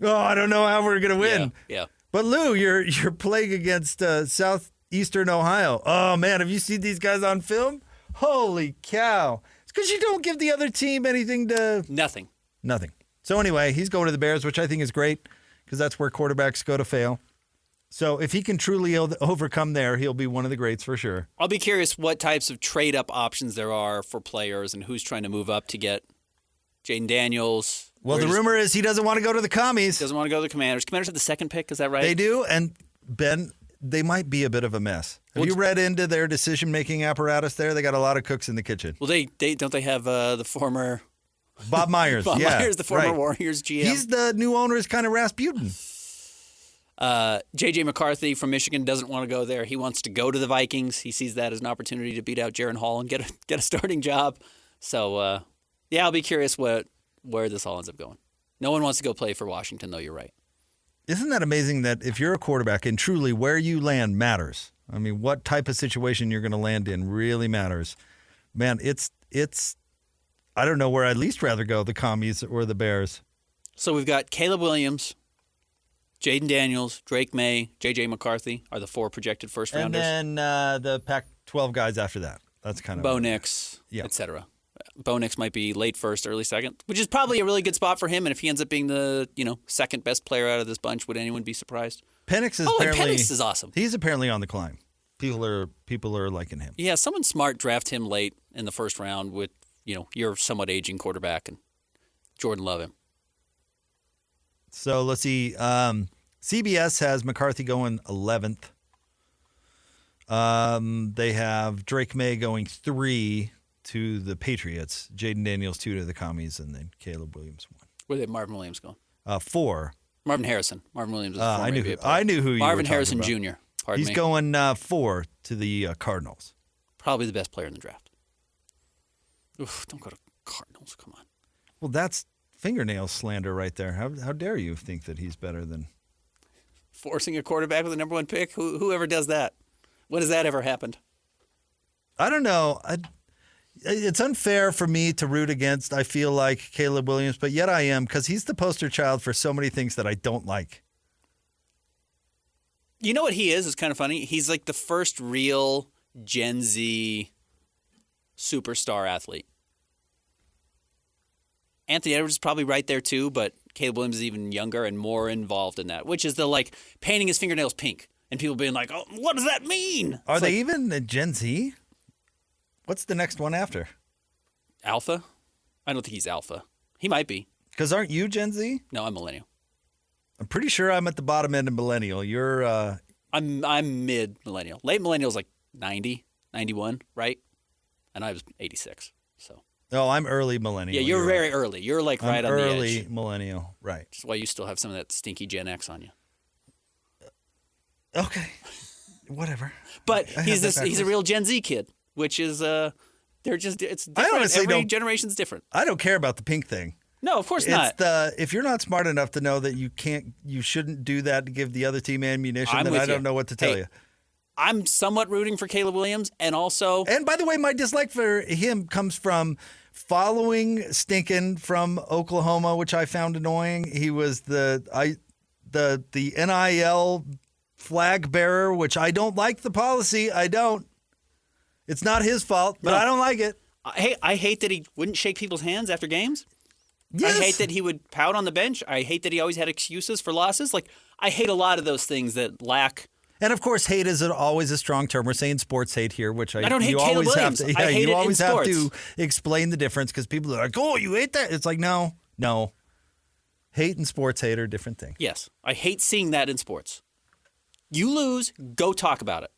Speaker 4: Oh, I don't know how we're gonna win.
Speaker 5: Yeah.
Speaker 4: But Lou, you're playing against Southeastern Ohio. Oh man, have you seen these guys on film? Holy cow! It's because you don't give the other team anything to.
Speaker 5: Nothing.
Speaker 4: So anyway, he's going to the Bears, which I think is great because that's where quarterbacks go to fail. So if he can truly overcome there, he'll be one of the greats for sure.
Speaker 5: I'll be curious what types of trade-up options there are for players and who's trying to move up to get Jaden Daniels.
Speaker 4: Well, the rumor is he doesn't want to go to the Commies.
Speaker 5: Doesn't want to go to the Commanders. Commanders have the 2nd pick, is that right?
Speaker 4: They do, and Ben, they might be a bit of a mess. Have you read into their decision-making apparatus there? They got a lot of cooks in the kitchen.
Speaker 5: Well, they don't they have the former
Speaker 4: Bob Myers.
Speaker 5: Bob
Speaker 4: yeah,
Speaker 5: Myers, the former
Speaker 4: right.
Speaker 5: Warriors GM.
Speaker 4: He's the new owner is kind of Rasputin.
Speaker 5: J.J. McCarthy from Michigan doesn't want to go there. He wants to go to the Vikings. He sees that as an opportunity to beat out Jaron Hall and get a starting job. So, yeah, I'll be curious where this all ends up going. No one wants to go play for Washington, though. You're right.
Speaker 4: Isn't that amazing that if you're a quarterback and truly where you land matters? I mean, what type of situation you're going to land in really matters. Man, it's I don't know where I'd least rather go, the Commies or the Bears.
Speaker 5: So we've got Caleb Williams, Jaden Daniels, Drake May, J.J. McCarthy are the 4 projected first-rounders.
Speaker 4: And then the Pac-12 guys after that. That's kind of
Speaker 5: Bo Nix,
Speaker 4: Yeah.
Speaker 5: etc. Bo Nix might be late first, early second, which is probably a really good spot for him. And if he ends up being the second best player out of this bunch, would anyone be surprised?
Speaker 4: Penix is
Speaker 5: and
Speaker 4: apparently
Speaker 5: Penix is awesome.
Speaker 4: He's apparently on the climb. People are liking him.
Speaker 5: Yeah, someone smart draft him late in the first round with your somewhat aging quarterback, and Jordan love him.
Speaker 4: So let's see. CBS has McCarthy going 11th. They have Drake May going 3 to the Patriots, Jaden Daniels 2 to the Commies, and then Caleb Williams 1.
Speaker 5: Where did Marvin Williams go?
Speaker 4: 4.
Speaker 5: Marvin Harrison. Marvin Williams is a former NBA player.
Speaker 4: I knew who you
Speaker 5: Marvin
Speaker 4: were
Speaker 5: Harrison
Speaker 4: talking
Speaker 5: Jr.
Speaker 4: about.
Speaker 5: Pardon
Speaker 4: He's
Speaker 5: me.
Speaker 4: going 4 to the Cardinals.
Speaker 5: Probably the best player in the draft. Oof, don't go to Cardinals. Come on.
Speaker 4: Well, that's fingernail slander right there. How dare you think that he's better than...
Speaker 5: Forcing a quarterback with the number 1 pick? Whoever does that? When has that ever happened?
Speaker 4: I don't know. It's unfair for me to root against, I feel like, Caleb Williams, but yet I am, because he's the poster child for so many things that I don't like.
Speaker 5: You know what he is? It's kind of funny. He's like the first real Gen Z superstar athlete. Anthony Edwards is probably right there too, but Caleb Williams is even younger and more involved in that, which is the like painting his fingernails pink and people being like, "Oh, what does that mean?"
Speaker 4: Are they even Gen Z? What's the next one after?
Speaker 5: Alpha? I don't think he's alpha. He might be.
Speaker 4: Because aren't you Gen Z?
Speaker 5: No, I'm millennial.
Speaker 4: I'm pretty sure I'm at the bottom end of millennial. You're
Speaker 5: I'm mid millennial. Late millennial's like 90, 91, right? And I was 86. So.
Speaker 4: Oh, I'm early millennial.
Speaker 5: Yeah, you're very
Speaker 4: right.
Speaker 5: early. You're like right
Speaker 4: I'm
Speaker 5: on the edge.
Speaker 4: early millennial, right.
Speaker 5: That's why you still have some of that stinky Gen X on you.
Speaker 4: Okay. Whatever.
Speaker 5: But
Speaker 4: I
Speaker 5: he's
Speaker 4: have that
Speaker 5: a real Gen Z kid, which is they're just it's different.
Speaker 4: honestly
Speaker 5: Every
Speaker 4: don't-
Speaker 5: generation's different.
Speaker 4: I don't care about the pink thing.
Speaker 5: No, of course
Speaker 4: It's
Speaker 5: not.
Speaker 4: if you're not smart enough to know that you shouldn't do that to give the other team ammunition,
Speaker 5: I'm
Speaker 4: then
Speaker 5: with
Speaker 4: I don't
Speaker 5: you.
Speaker 4: know what to tell
Speaker 5: Hey,
Speaker 4: you.
Speaker 5: I'm somewhat rooting for Caleb Williams, and also
Speaker 4: And by the way, my dislike for him comes from following Stinkin from Oklahoma, which I found annoying. He was the NIL flag bearer, which I don't like the policy. I don't. It's not his fault, but
Speaker 5: No.
Speaker 4: I don't like it.
Speaker 5: I hate that he wouldn't shake people's hands after games.
Speaker 4: Yes.
Speaker 5: I hate that he would pout on the bench. I hate that he always had excuses for losses. Like I hate a lot of those things that lack.
Speaker 4: And of course, hate is always a strong term. We're saying sports hate here, which
Speaker 5: I don't hate
Speaker 4: you
Speaker 5: Caleb
Speaker 4: always
Speaker 5: Williams.
Speaker 4: have to.
Speaker 5: I
Speaker 4: Yeah,
Speaker 5: hate
Speaker 4: you
Speaker 5: it in
Speaker 4: always have to
Speaker 5: sports.
Speaker 4: explain the difference because people are like, "Oh, you hate that." It's like, no. Hate and sports hate are different things.
Speaker 5: Yes, I hate seeing that in sports. You lose, go talk about it.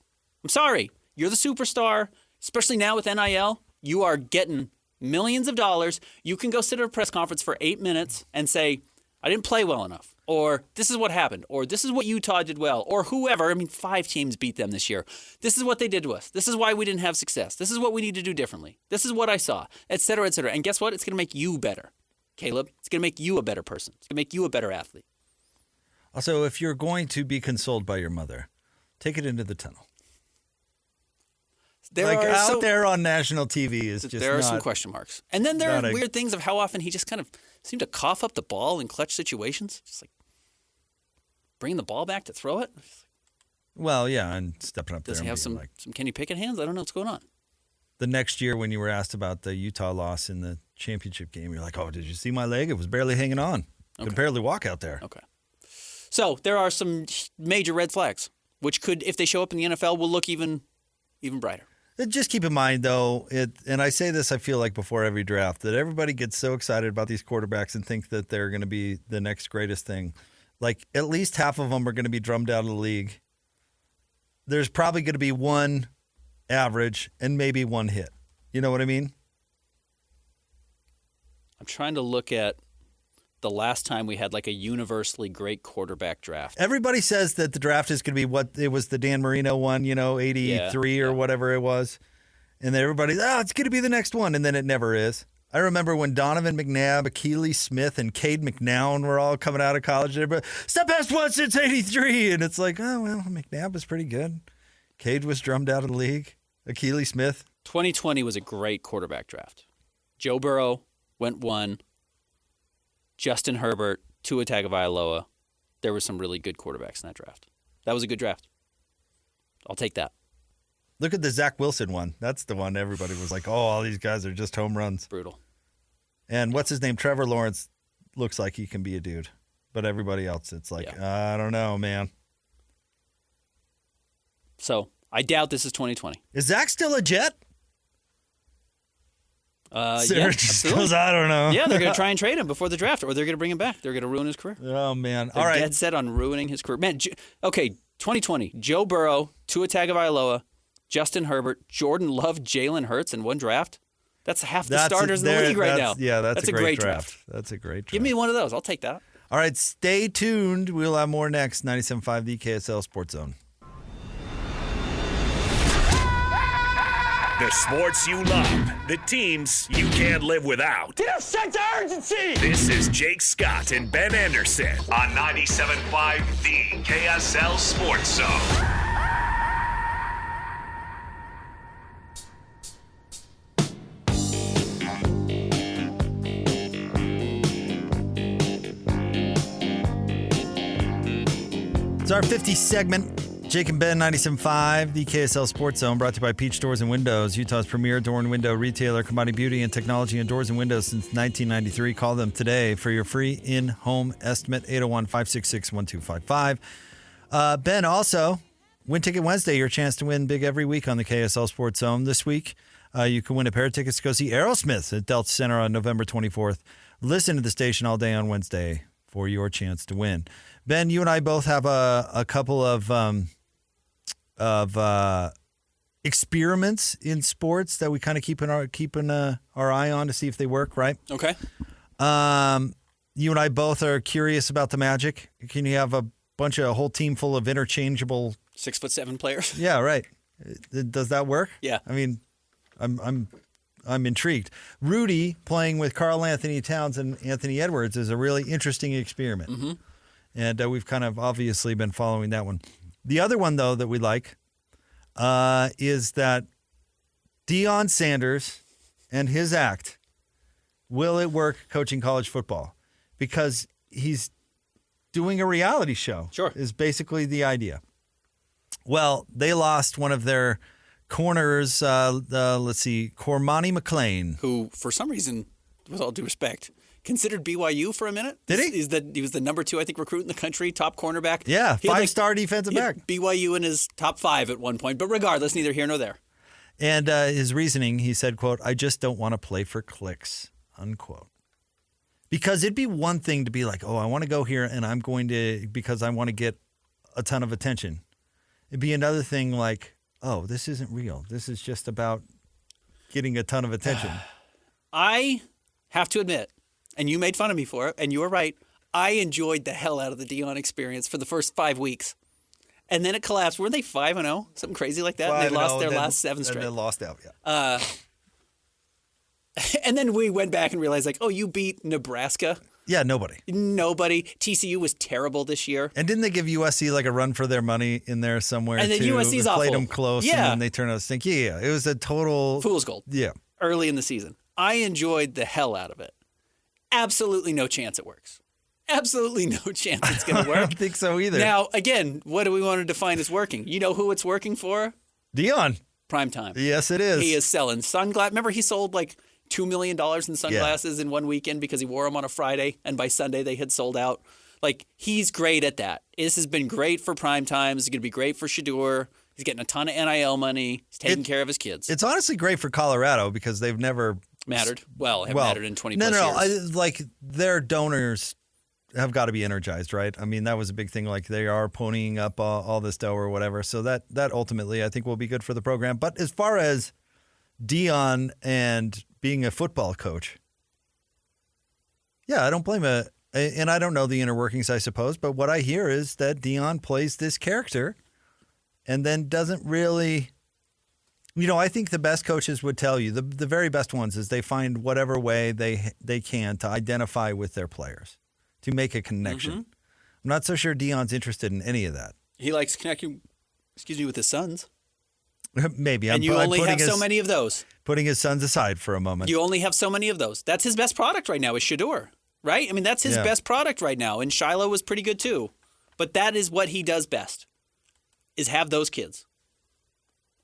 Speaker 5: I'm sorry, you're the superstar, especially now with NIL. You are getting millions of dollars. You can go sit at a press conference for 8 minutes and say, I didn't play well enough, or this is what happened, or this is what Utah did well, or whoever. I mean, 5 teams beat them this year. This is what they did to us. This is why we didn't have success. This is what we need to do differently. This is what I saw, et cetera, et cetera. And guess what? It's going to make you better, Caleb. It's going to make you a better person. It's going to make you a better athlete.
Speaker 4: Also, if you're going to be consoled by your mother, take it into the tunnel.
Speaker 5: There
Speaker 4: Like
Speaker 5: are
Speaker 4: out there on national TV is just
Speaker 5: there are some
Speaker 4: not-
Speaker 5: question marks. And then there are
Speaker 4: not a-
Speaker 5: weird things of how often he just kind of seemed to cough up the ball in clutch situations. Just like bringing the ball back to throw it.
Speaker 4: Well, yeah, and stepping up
Speaker 5: Does
Speaker 4: there.
Speaker 5: he
Speaker 4: and
Speaker 5: have
Speaker 4: being
Speaker 5: some,
Speaker 4: like,
Speaker 5: some Kenny Pickett hands? I don't know what's going on.
Speaker 4: the next year when you were asked about the Utah loss in the championship game, you're like, "Oh, did you see my leg? It was barely hanging on. Could barely walk out there."
Speaker 5: Okay. So there are some major red flags, which could, if they show up in the NFL, will look even brighter.
Speaker 4: Just keep in mind, though, and I say this, I feel like before every draft, that everybody gets so excited about these quarterbacks and think that they're going to be the next greatest thing. Like, at least half of them are going to be drummed out of the league. There's probably going to be one average and maybe one hit. You know what I mean?
Speaker 5: I'm trying to look at the last time we had like a universally great quarterback draft.
Speaker 4: Everybody says that the draft is going to be what it was, the Dan Marino one, 83 or whatever it was. And then everybody's, it's going to be the next one. And then it never is. I remember when Donovan McNabb, Akili Smith, and Cade McNown were all coming out of college. Everybody, step past one since 83. And it's like, oh, well, McNabb was pretty good. Cade was drummed out of the league. Akili Smith.
Speaker 5: 2020 was a great quarterback draft. Joe Burrow went 1. Justin Herbert, Tua Tagovailoa. There were some really good quarterbacks in that draft. That was a good draft. I'll take that.
Speaker 4: Look at the Zach Wilson one. That's the one everybody was like, oh, all these guys are just home runs.
Speaker 5: Brutal.
Speaker 4: And what's his name? Trevor Lawrence looks like he can be a dude. But everybody else, it's like, I don't know, man.
Speaker 5: So I doubt this is 2020.
Speaker 4: Is Zach still a Jet?
Speaker 5: Yeah,
Speaker 4: Sarah just
Speaker 5: absolutely.
Speaker 4: goes, I don't know.
Speaker 5: Yeah, they're going to try and trade him before the draft, or they're going to bring him back. They're going to ruin his career.
Speaker 4: Oh, man.
Speaker 5: They're
Speaker 4: All right.
Speaker 5: dead set on ruining his career. Man, okay, 2020, Joe Burrow, Tua Tagovailoa, Justin Herbert, Jordan Love, Jalen Hurts in one draft. That's half the starters in the league right now.
Speaker 4: Yeah, that's a great draft.
Speaker 5: draft.
Speaker 4: That's a great draft.
Speaker 5: Give me one of those. I'll take that.
Speaker 4: All right, stay tuned. We'll have more next. 97.5 The KSL Sports Zone.
Speaker 1: The sports you love, the teams you can't live without.
Speaker 2: Get a sense of urgency!
Speaker 1: This is Jake Scott and Ben Anderson on 97.5 The KSL Sports Zone.
Speaker 4: It's our 50th segment. Jake and Ben, 97.5, the KSL Sports Zone, brought to you by Peach Doors and Windows, Utah's premier door and window retailer, combining beauty and technology in doors and windows since 1993. Call them today for your free in-home estimate, 801-566-1255. Ben, also, Win Ticket Wednesday, your chance to win big every week on the KSL Sports Zone. This week, you can win a pair of tickets to go see Aerosmith at Delta Center on November 24th. Listen to the station all day on Wednesday for your chance to win. Ben, you and I both have a couple of experiments in sports that we kind of keeping our eye on to see if they work, right?
Speaker 5: Okay.
Speaker 4: You and I both are curious about the Magic. Can you have a whole team full of interchangeable
Speaker 5: 6'7" players?
Speaker 4: Yeah, right. Does that work?
Speaker 5: Yeah.
Speaker 4: I mean, I'm intrigued. Rudy playing with Karl Anthony Towns and Anthony Edwards is a really interesting experiment.
Speaker 5: Mm-hmm.
Speaker 4: And we've kind of obviously been following that one. The other one, though, that we like is that Deion Sanders and his act, will it work coaching college football? Because he's doing a reality show.
Speaker 5: Sure.
Speaker 4: Is basically the idea. Well, they lost one of their corners, Cormani McLean.
Speaker 5: Who, for some reason, with all due respect, considered BYU for a minute.
Speaker 4: Did he?
Speaker 5: He was the number 2, I think, recruit in the country, top cornerback.
Speaker 4: Yeah,
Speaker 5: He had,
Speaker 4: five-star defensive back.
Speaker 5: BYU in his top 5 at one point, but regardless, neither here nor there.
Speaker 4: And his reasoning, he said, quote, "I just don't want to play for clicks," unquote. Because it'd be one thing to be like, oh, I want to go here and I'm going to, because I want to get a ton of attention. It'd be another thing like, oh, this isn't real. This is just about getting a ton of attention.
Speaker 5: I have to admit, and you made fun of me for it, and you were right, I enjoyed the hell out of the Deion experience for the first 5 weeks. And then it collapsed. Were they 5-0? Something crazy like that? And they lost their last 7 straight.
Speaker 4: And they lost out, yeah.
Speaker 5: And then we went back and realized, like, oh, you beat Nebraska?
Speaker 4: Yeah, nobody.
Speaker 5: TCU was terrible this year.
Speaker 4: And didn't they give USC like a run for their money in there somewhere?
Speaker 5: And then
Speaker 4: too?
Speaker 5: USC's awful.
Speaker 4: Played them close,
Speaker 5: Yeah.
Speaker 4: and then they turned out to stink. Yeah, it was a total
Speaker 5: Fool's gold.
Speaker 4: Yeah.
Speaker 5: Early in the season. I enjoyed the hell out of it. Absolutely no chance it works. Absolutely no chance it's going to work.
Speaker 4: I don't think so either.
Speaker 5: Now, again, what do we want to define as working? You know who it's working for?
Speaker 4: Deion.
Speaker 5: Prime time.
Speaker 4: Yes, it is.
Speaker 5: He is selling sunglasses. Remember, he sold like $2 million in sunglasses in one weekend because he wore them on a Friday, and by Sunday they had sold out. Like, he's great at that. This has been great for prime time. It's going to be great for Shador. He's getting a ton of NIL money. He's taking care of his kids.
Speaker 4: It's honestly great for Colorado because they've never
Speaker 5: mattered. Mattered in 20 plus years.
Speaker 4: Like their donors have got to be energized, right? I mean, that was a big thing. Like they are ponying up all this dough or whatever. So that ultimately I think will be good for the program. But as far as Deion and being a football coach, yeah, I don't blame it. And I don't know the inner workings, I suppose. But what I hear is that Deion plays this character and then doesn't really, I think the best coaches would tell you, the very best ones, is they find whatever way they can to identify with their players, to make a connection. Mm-hmm. I'm not so sure Deion's interested in any of that.
Speaker 5: He likes connecting, with his sons.
Speaker 4: Maybe.
Speaker 5: And you only have so many of those.
Speaker 4: Putting his sons aside for a moment.
Speaker 5: You only have so many of those. That's his best product right now is Shador, right? I mean, that's his best product right now. And Shiloh was pretty good too. But that is what he does best, is have those kids.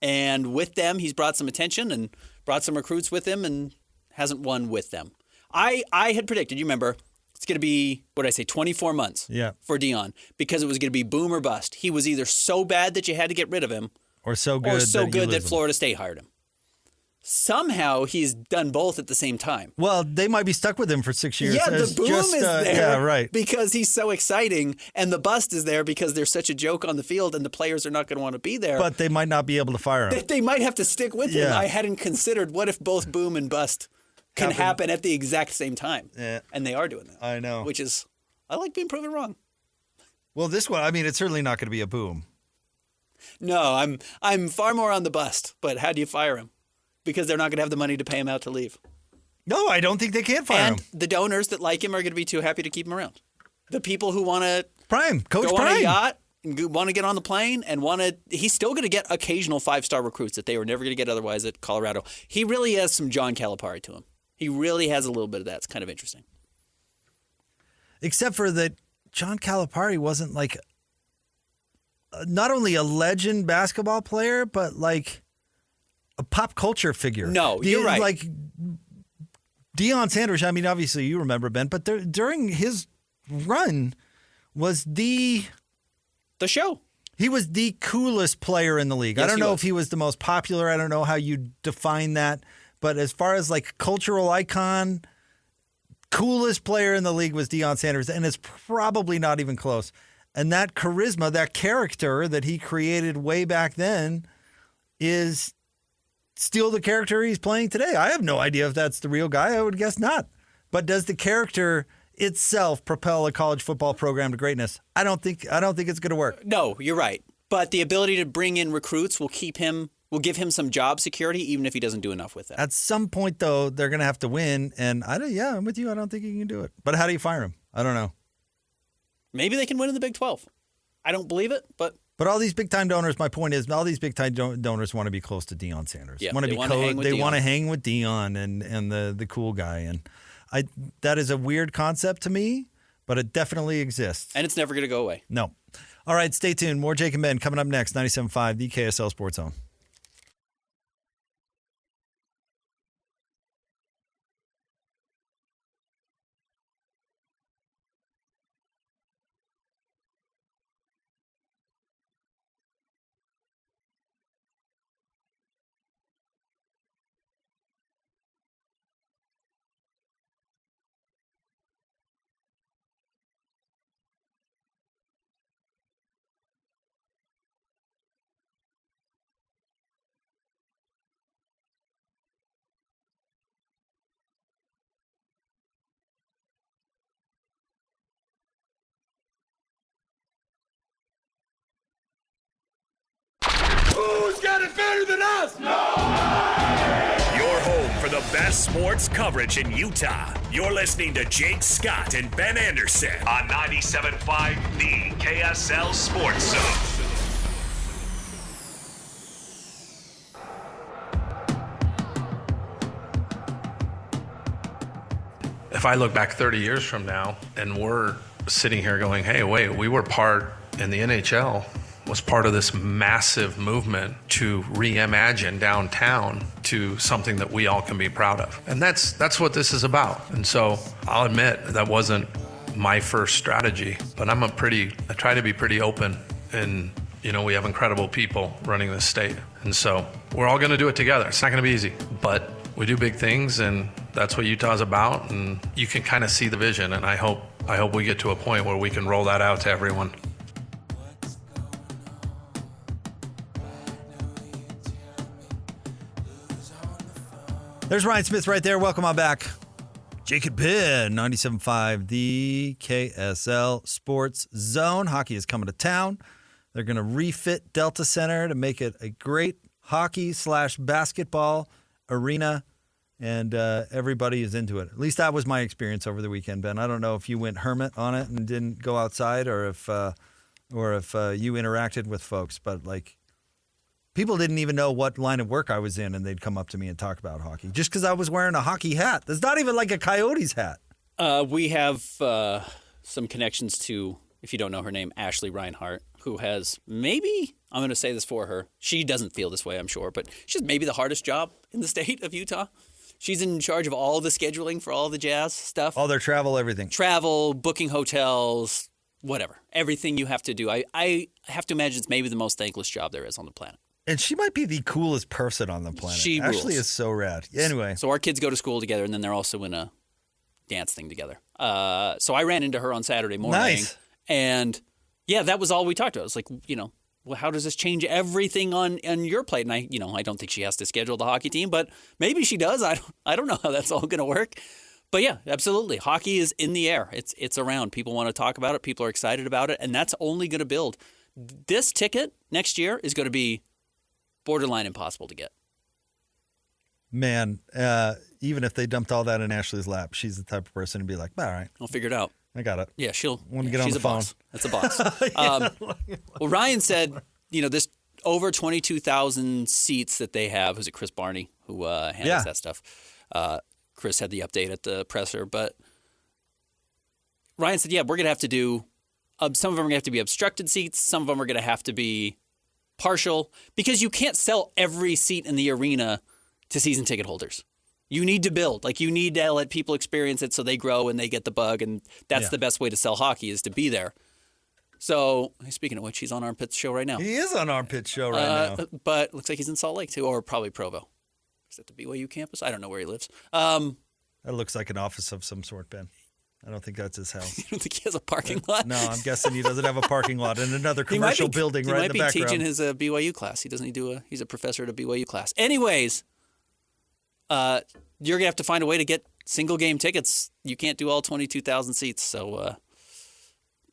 Speaker 5: And with them, he's brought some attention and brought some recruits with him and hasn't won with them. I had predicted, you remember, it's going to be, 24 months for Deion because it was going to be boom or bust. He was either so bad that you had to get rid of him
Speaker 4: or so good
Speaker 5: that Florida State hired him. Somehow he's done both at the same time.
Speaker 4: Well, they might be stuck with him for 6 years.
Speaker 5: Yeah, the boom is there
Speaker 4: yeah, right.
Speaker 5: because he's so exciting, and the bust is there because there's such a joke on the field and the players are not going to want to be there.
Speaker 4: But they might not be able to fire him.
Speaker 5: They might have to stick with him. I hadn't considered what if both boom and bust can happen at the exact same time.
Speaker 4: Yeah.
Speaker 5: And they are doing that.
Speaker 4: I know.
Speaker 5: Which is, I like being proven wrong.
Speaker 4: Well, this one, I mean, it's certainly not going to be a boom.
Speaker 5: No, I'm far more on the bust. But how do you fire him? Because they're not going to have the money to pay him out to leave.
Speaker 4: No, I don't think they can fire him.
Speaker 5: And the donors that like him are going to be too happy to keep him around. The people who want to
Speaker 4: Coach
Speaker 5: go
Speaker 4: Prime.
Speaker 5: on a yacht and want to get on the plane and he's still going to get occasional 5-star recruits that they were never going to get otherwise at Colorado. He really has some John Calipari to him. He really has a little bit of that. It's kind of interesting.
Speaker 4: Except for that John Calipari wasn't like not only a legend basketball player, but like a pop culture figure.
Speaker 5: No, you're right.
Speaker 4: Like Deion Sanders, I mean, obviously you remember, Ben, but during his run was the
Speaker 5: show.
Speaker 4: He was the coolest player in the league.
Speaker 5: Yes,
Speaker 4: I don't know
Speaker 5: was.
Speaker 4: if he was the most popular. I don't know how you define that. But as far as like cultural icon, coolest player in the league was Deion Sanders, and it's probably not even close. And that charisma, that character that he created way back then is still the character he's playing today. I have no idea if that's the real guy. I would guess not. But does the character itself propel a college football program to greatness? I don't think it's going to work.
Speaker 5: No, you're right. But the ability to bring in recruits will give him some job security, even if he doesn't do enough with that.
Speaker 4: At some point, though, they're going to have to win. And I'm with you. I don't think he can do it. But how do you fire him? I don't know.
Speaker 5: Maybe they can win in the Big 12. I don't believe it, but
Speaker 4: all these big-time donors, my point is, all these big-time donors want to be close to Deion Sanders.
Speaker 5: Yeah,
Speaker 4: Want to
Speaker 5: they
Speaker 4: be
Speaker 5: wanna hang with
Speaker 4: They
Speaker 5: Deion.
Speaker 4: want to hang with Deion and the cool guy. And that is a weird concept to me, but it definitely exists.
Speaker 5: and it's never going to go away.
Speaker 4: No. All right, stay tuned. More Jake and Ben coming up next, 97.5, the KSL Sports Zone.
Speaker 2: Who's got it better than us?
Speaker 1: Your home for the best sports coverage in Utah. You're listening to Jake Scott and Ben Anderson on 97.5, the KSL Sports Zone.
Speaker 7: If I look back 30 years from now and we're sitting here going, hey, wait, we were part in the NHL was part of this massive movement to reimagine downtown to something that we all can be proud of. And that's what this is about. And so I'll admit that wasn't my first strategy, but I try to be pretty open, and we have incredible people running this state. And so we're all going to do it together. It's not going to be easy, but we do big things, and that's what Utah's about. And you can kind of see the vision, and I hope we get to a point where we can roll that out to everyone.
Speaker 4: There's Ryan Smith right there. Welcome on back. Jake and Ben, 97.5, the KSL Sports Zone. Hockey is coming to town. They're going to refit Delta Center to make it a great hockey/basketball arena, and everybody is into it. At least that was my experience over the weekend, Ben. I don't know if you went hermit on it and didn't go outside, or if you interacted with folks, but people didn't even know what line of work I was in, and they'd come up to me and talk about hockey just because I was wearing a hockey hat. That's not even like a Coyotes hat.
Speaker 5: We have some connections to, if you don't know her name, Ashley Reinhart, who has maybe, I'm going to say this for her, she doesn't feel this way, I'm sure, but she has maybe the hardest job in the state of Utah. She's in charge of all the scheduling for all the Jazz stuff.
Speaker 4: All their travel, everything.
Speaker 5: Travel, booking hotels, whatever. Everything you have to do. I have to imagine it's maybe the most thankless job there is on the planet.
Speaker 4: And she might be the coolest person on the planet.
Speaker 5: She
Speaker 4: Ashley
Speaker 5: rules.
Speaker 4: is so rad. Anyway.
Speaker 5: So our kids go to school together, and then they're also in a dance thing together. So I ran into her on Saturday morning.
Speaker 4: Nice.
Speaker 5: And, yeah, that was all we talked about. It was like, well, how does this change everything on your plate? And I don't think she has to schedule the hockey team, but maybe she does. I don't know how that's all going to work. But, yeah, absolutely. Hockey is in the air. It's around. People want to talk about it. People are excited about it, and that's only going to build. This ticket next year is going to be borderline impossible to get.
Speaker 4: Man, even if they dumped all that in Ashley's lap, she's the type of person to be like, all right,
Speaker 5: I'll figure it out.
Speaker 4: I got it.
Speaker 5: Yeah, she'll
Speaker 4: Want to get on
Speaker 5: she's
Speaker 4: the
Speaker 5: a
Speaker 4: phone.
Speaker 5: boss. That's a boss. Well, Ryan said, this over 22,000 seats that they have. Who's it? Chris Barney, who handles that stuff. Chris had the update at the presser, but Ryan said, yeah, we're going to have to do Some of them are going to have to be obstructed seats. Some of them are going to have to be partial because you can't sell every seat in the arena to season ticket holders. You need to build. Like, you need to let people experience it so they grow and they get the bug, and that's the best way to sell hockey is to be there. So, speaking of which, he's on Armpit's show right now.
Speaker 4: He is on Armpit's show right now.
Speaker 5: But looks like he's in Salt Lake, too, or probably Provo. Is that the BYU campus? I don't know where he lives.
Speaker 4: That looks like an office of some sort, Ben. I don't think that's his house.
Speaker 5: You don't think he has a parking lot?
Speaker 4: No, I'm guessing he doesn't have a parking lot in another commercial building right in the background.
Speaker 5: He might be teaching his BYU class. He doesn't need to. He's a professor at a BYU class. Anyways, you're gonna have to find a way to get single game tickets. You can't do all 22,000 seats. So,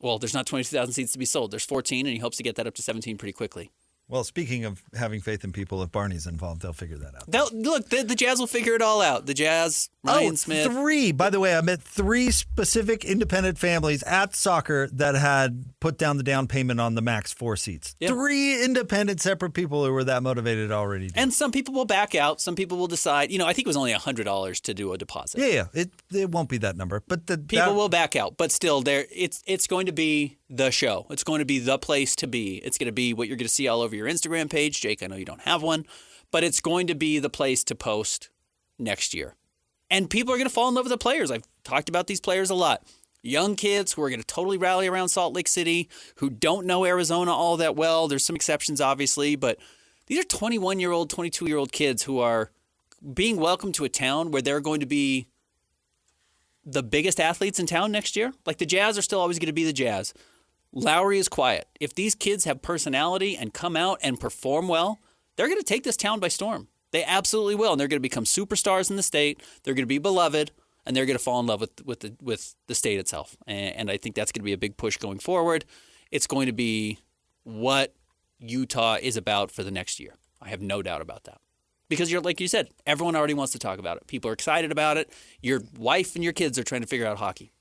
Speaker 5: well, there's not 22,000 seats to be sold. There's 14, and he hopes to get that up to 17 pretty quickly.
Speaker 4: Well, speaking of having faith in people, if Barney's involved, they'll figure that out.
Speaker 5: Look, the Jazz will figure it all out. The Jazz, Ryan Smith.
Speaker 4: 3. By the way, I met 3 specific independent families at soccer that had put down the down payment on the max 4 seats. Yep. 3 independent, separate people who were that motivated already.
Speaker 5: And some people will back out. Some people will decide. I think it was only $100 to do a deposit.
Speaker 4: Yeah. It won't be that number, but
Speaker 5: people will back out. But still, it's going to be the show. It's going to be the place to be. It's going to be what you're going to see all over your Instagram page. Jake, I know you don't have one, but it's going to be the place to post next year. And people are going to fall in love with the players. I've talked about these players a lot. Young kids who are going to totally rally around Salt Lake City, who don't know Arizona all that well. There's some exceptions, obviously, but these are 21-year-old, 22-year-old kids who are being welcomed to a town where they're going to be the biggest athletes in town next year. Like, the Jazz are still always going to be the Jazz. Lowry is quiet. If these kids have personality and come out and perform well, they're going to take this town by storm. They absolutely will, and they're going to become superstars in the state. They're going to be beloved, and they're going to fall in love with the state itself. And I think that's going to be a big push going forward. It's going to be what Utah is about for the next year. I have no doubt about that. Because like you said, everyone already wants to talk about it. People are excited about it. Your wife and your kids are trying to figure out hockey.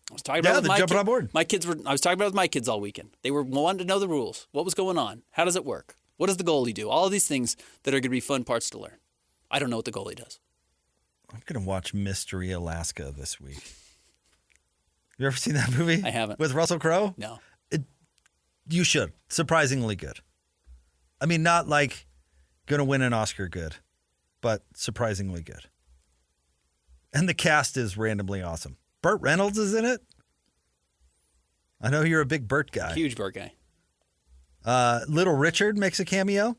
Speaker 5: I was talking about
Speaker 4: jumping on board.
Speaker 5: I was talking about it with my kids all weekend. They were wanting to know the rules. What was going on? How does it work? What does the goalie do? All of these things that are going to be fun parts to learn. I don't know what the goalie does.
Speaker 4: I'm going to watch Mystery Alaska this week. You ever seen that movie?
Speaker 5: I haven't.
Speaker 4: With Russell Crowe?
Speaker 5: No.
Speaker 4: You should. Surprisingly good. I mean, not like going to win an Oscar good, but surprisingly good. And the cast is randomly awesome. Burt Reynolds is in it. I know you're a big Burt guy.
Speaker 5: Huge Burt guy.
Speaker 4: Little Richard makes a cameo.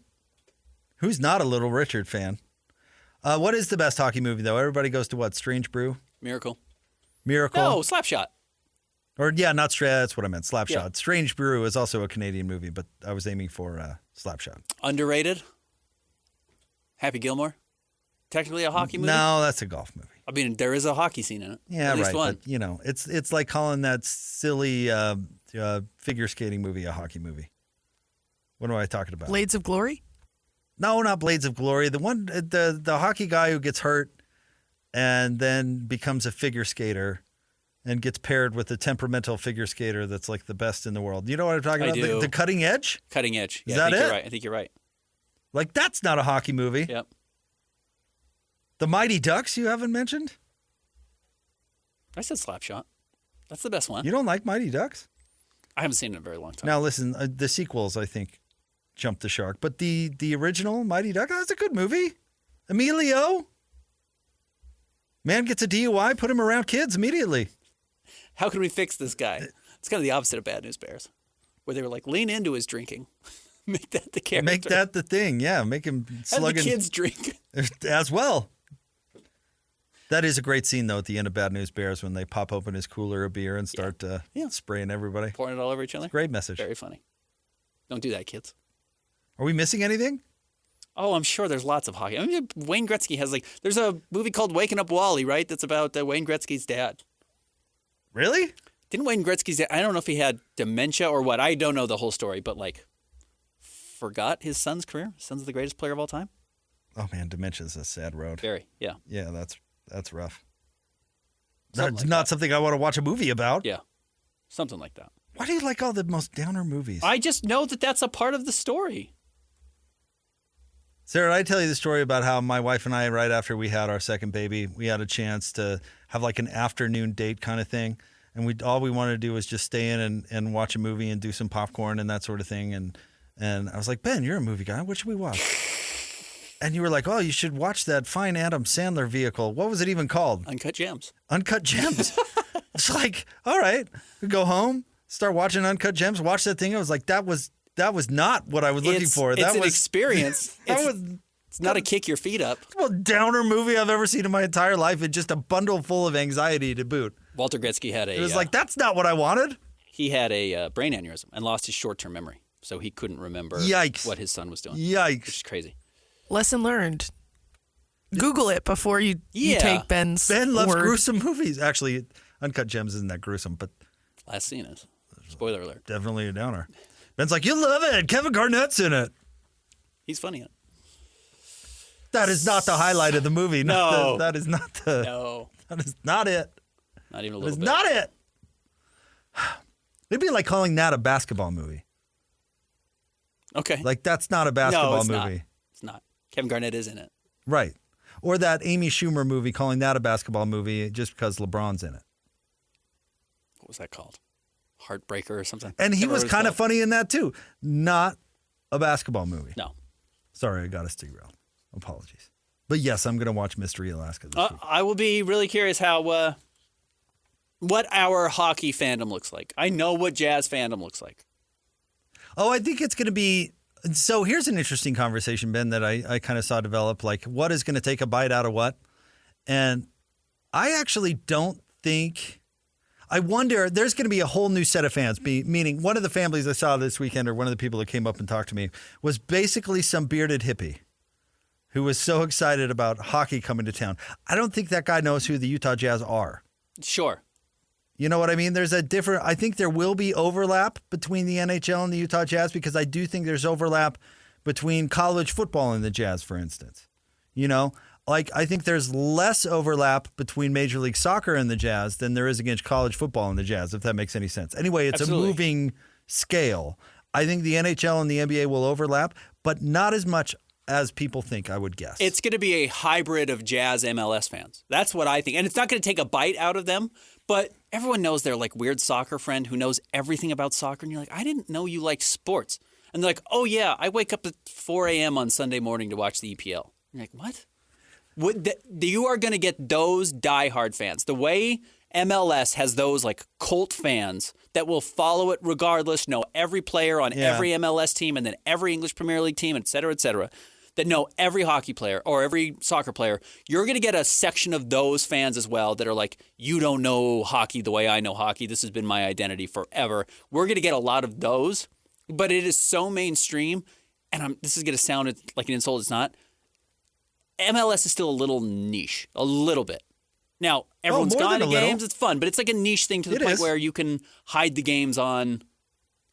Speaker 4: Who's not a Little Richard fan? What is the best hockey movie, though? Everybody goes to what? Strange Brew?
Speaker 5: Miracle.
Speaker 4: No,
Speaker 5: Slapshot.
Speaker 4: Or, yeah, not that's what I meant. Slapshot.
Speaker 5: Yeah.
Speaker 4: Strange Brew is also a Canadian movie, but I was aiming for Slapshot.
Speaker 5: Underrated. Happy Gilmore. Technically a hockey movie?
Speaker 4: No, that's a golf movie.
Speaker 5: I mean, there is a hockey scene in it.
Speaker 4: Yeah,
Speaker 5: At least
Speaker 4: right.
Speaker 5: one.
Speaker 4: But, it's like calling that silly figure skating movie a hockey movie. What am I talking about?
Speaker 6: Blades of Glory?
Speaker 4: No, not Blades of Glory. The one, the hockey guy who gets hurt and then becomes a figure skater and gets paired with a temperamental figure skater that's like the best in the world. You know what I'm talking about?
Speaker 5: do.
Speaker 4: The Cutting Edge?
Speaker 5: Cutting Edge. Yeah,
Speaker 4: Is
Speaker 5: I
Speaker 4: that
Speaker 5: think
Speaker 4: it?
Speaker 5: You're right. I think you're right.
Speaker 4: Like, that's not a hockey movie.
Speaker 5: Yep.
Speaker 4: The Mighty Ducks you haven't mentioned?
Speaker 5: I said Slapshot. That's the best one.
Speaker 4: You don't like Mighty Ducks?
Speaker 5: I haven't seen it in a very long time.
Speaker 4: Now, listen, the sequels, I think, jumped the shark. But the original Mighty Ducks, that's a good movie. Emilio. Man gets a DUI, put him around kids immediately.
Speaker 5: How can we fix this guy? It's kind of the opposite of Bad News Bears, where they were like, lean into his drinking. Make that the character.
Speaker 4: Make that the thing, yeah. Make him slugging.
Speaker 5: Have the kids drink.
Speaker 4: As well. That is a great scene, though, at the end of Bad News Bears when they pop open his cooler of beer and start spraying everybody.
Speaker 5: Pouring it all over each other.
Speaker 4: Great message.
Speaker 5: Very funny. Don't do that, kids.
Speaker 4: Are we missing anything?
Speaker 5: Oh, I'm sure there's lots of hockey. I mean, Wayne Gretzky has there's a movie called Waking Up Wally, right? That's about Wayne Gretzky's dad.
Speaker 4: Really?
Speaker 5: Didn't Wayne Gretzky's dad, I don't know if he had dementia or what. I don't know the whole story, but forgot his son's career. His son's the greatest player of all time.
Speaker 4: Oh, man, dementia's a sad road.
Speaker 5: Very, yeah.
Speaker 4: Yeah, that's rough.
Speaker 5: Something
Speaker 4: That's
Speaker 5: like
Speaker 4: not
Speaker 5: that.
Speaker 4: something I want to watch a movie about.
Speaker 5: Yeah, something like that.
Speaker 4: Why do you like all the most downer movies?
Speaker 5: I just know that that's a part of the story.
Speaker 4: Sarah, I tell you the story about how my wife and I, right after we had our second baby, we had a chance to have like an afternoon date kind of thing. and all we wanted to do was just stay in and watch a movie and do some popcorn and that sort of thing. And I was like, Ben, you're a movie guy. What should we watch? And you were like, oh, you should watch that fine Adam Sandler vehicle. What was it even called?
Speaker 5: Uncut Gems.
Speaker 4: Uncut Gems. It's like, all right, we go home, start watching Uncut Gems, watch that thing. I was like, that was not what I was looking for.
Speaker 5: It's an experience. It's not a kick your feet up.
Speaker 4: The most downer movie I've ever seen in my entire life. It's just a bundle full of anxiety to boot.
Speaker 5: Walter Gretzky had
Speaker 4: It was like, that's not what I wanted.
Speaker 5: He had a brain aneurysm and lost his short-term memory, so he couldn't remember what his son was doing.
Speaker 4: Yikes.
Speaker 5: Which is crazy.
Speaker 6: Lesson learned. Google it before you take Ben's
Speaker 4: Ben loves
Speaker 6: word.
Speaker 4: gruesome movies. Actually, Uncut Gems isn't that gruesome, but
Speaker 5: Last scene is. Spoiler alert.
Speaker 4: definitely a downer. Ben's like, you love it. Kevin Garnett's in it.
Speaker 5: He's funny in it.
Speaker 4: That is not the highlight of the movie.
Speaker 5: No.
Speaker 4: That is not the.
Speaker 5: No.
Speaker 4: That is not it.
Speaker 5: Not even a
Speaker 4: That
Speaker 5: little
Speaker 4: is
Speaker 5: bit.
Speaker 4: not it. It'd be like calling that a basketball movie.
Speaker 5: Okay.
Speaker 4: Like, that's not a basketball
Speaker 5: no, it's
Speaker 4: movie.
Speaker 5: Not. It's not. Kevin Garnett is in it.
Speaker 4: Right. Or that Amy Schumer movie, calling that a basketball movie just because LeBron's in it.
Speaker 5: What was that called? Heartbreaker or something?
Speaker 4: And he
Speaker 5: Can't
Speaker 4: was
Speaker 5: remember what
Speaker 4: kind of
Speaker 5: it's called.
Speaker 4: funny in that too. Not a basketball movie.
Speaker 5: No.
Speaker 4: Sorry, I got us derailed. Apologies. But yes, I'm going to watch Mystery Alaska this week.
Speaker 5: I will be really curious how what our hockey fandom looks like. I know what Jazz fandom looks like.
Speaker 4: Oh, I think it's going to be. So here's an interesting conversation, Ben, that I kind of saw develop. Like, what is going to take a bite out of what? And I actually don't think. I wonder, there's going to be a whole new set of fans, meaning one of the families I saw this weekend, or one of the people that came up and talked to me, was basically some bearded hippie who was so excited about hockey coming to town. I don't think that guy knows who the Utah Jazz are.
Speaker 5: Sure.
Speaker 4: You know what I mean? I think there will be overlap between the NHL and the Utah Jazz, because I do think there's overlap between college football and the Jazz, for instance. You know, like, I think there's less overlap between Major League Soccer and the Jazz than there is against college football and the Jazz, if that makes any sense. Anyway, it's
Speaker 5: Absolutely.
Speaker 4: a moving scale. I think the NHL and the NBA will overlap, but not as much as people think, I would guess.
Speaker 5: It's going to be a hybrid of Jazz MLS fans. That's what I think. And it's not going to take a bite out of them, but everyone knows their like weird soccer friend who knows everything about soccer. And you're like, I didn't know you liked sports. And they're like, oh yeah, I wake up at 4 a.m. on Sunday morning to watch the EPL. You're like, what? You are going to get those diehard fans. The way MLS has those like cult fans that will follow it regardless, know every player on every MLS team and then every English Premier League team, et cetera, that know every hockey player or every soccer player. You're going to get a section of those fans as well that are like, you don't know hockey the way I know hockey. This has been my identity forever. We're going to get a lot of those, but it is so mainstream, and this is going to sound like an insult. It's not. MLS is still a little niche, a little bit. Now, everyone's
Speaker 4: more
Speaker 5: gone
Speaker 4: than
Speaker 5: to
Speaker 4: a little.
Speaker 5: games. It's fun, but it's like a niche thing to the
Speaker 4: It
Speaker 5: point
Speaker 4: is.
Speaker 5: where you can hide the games on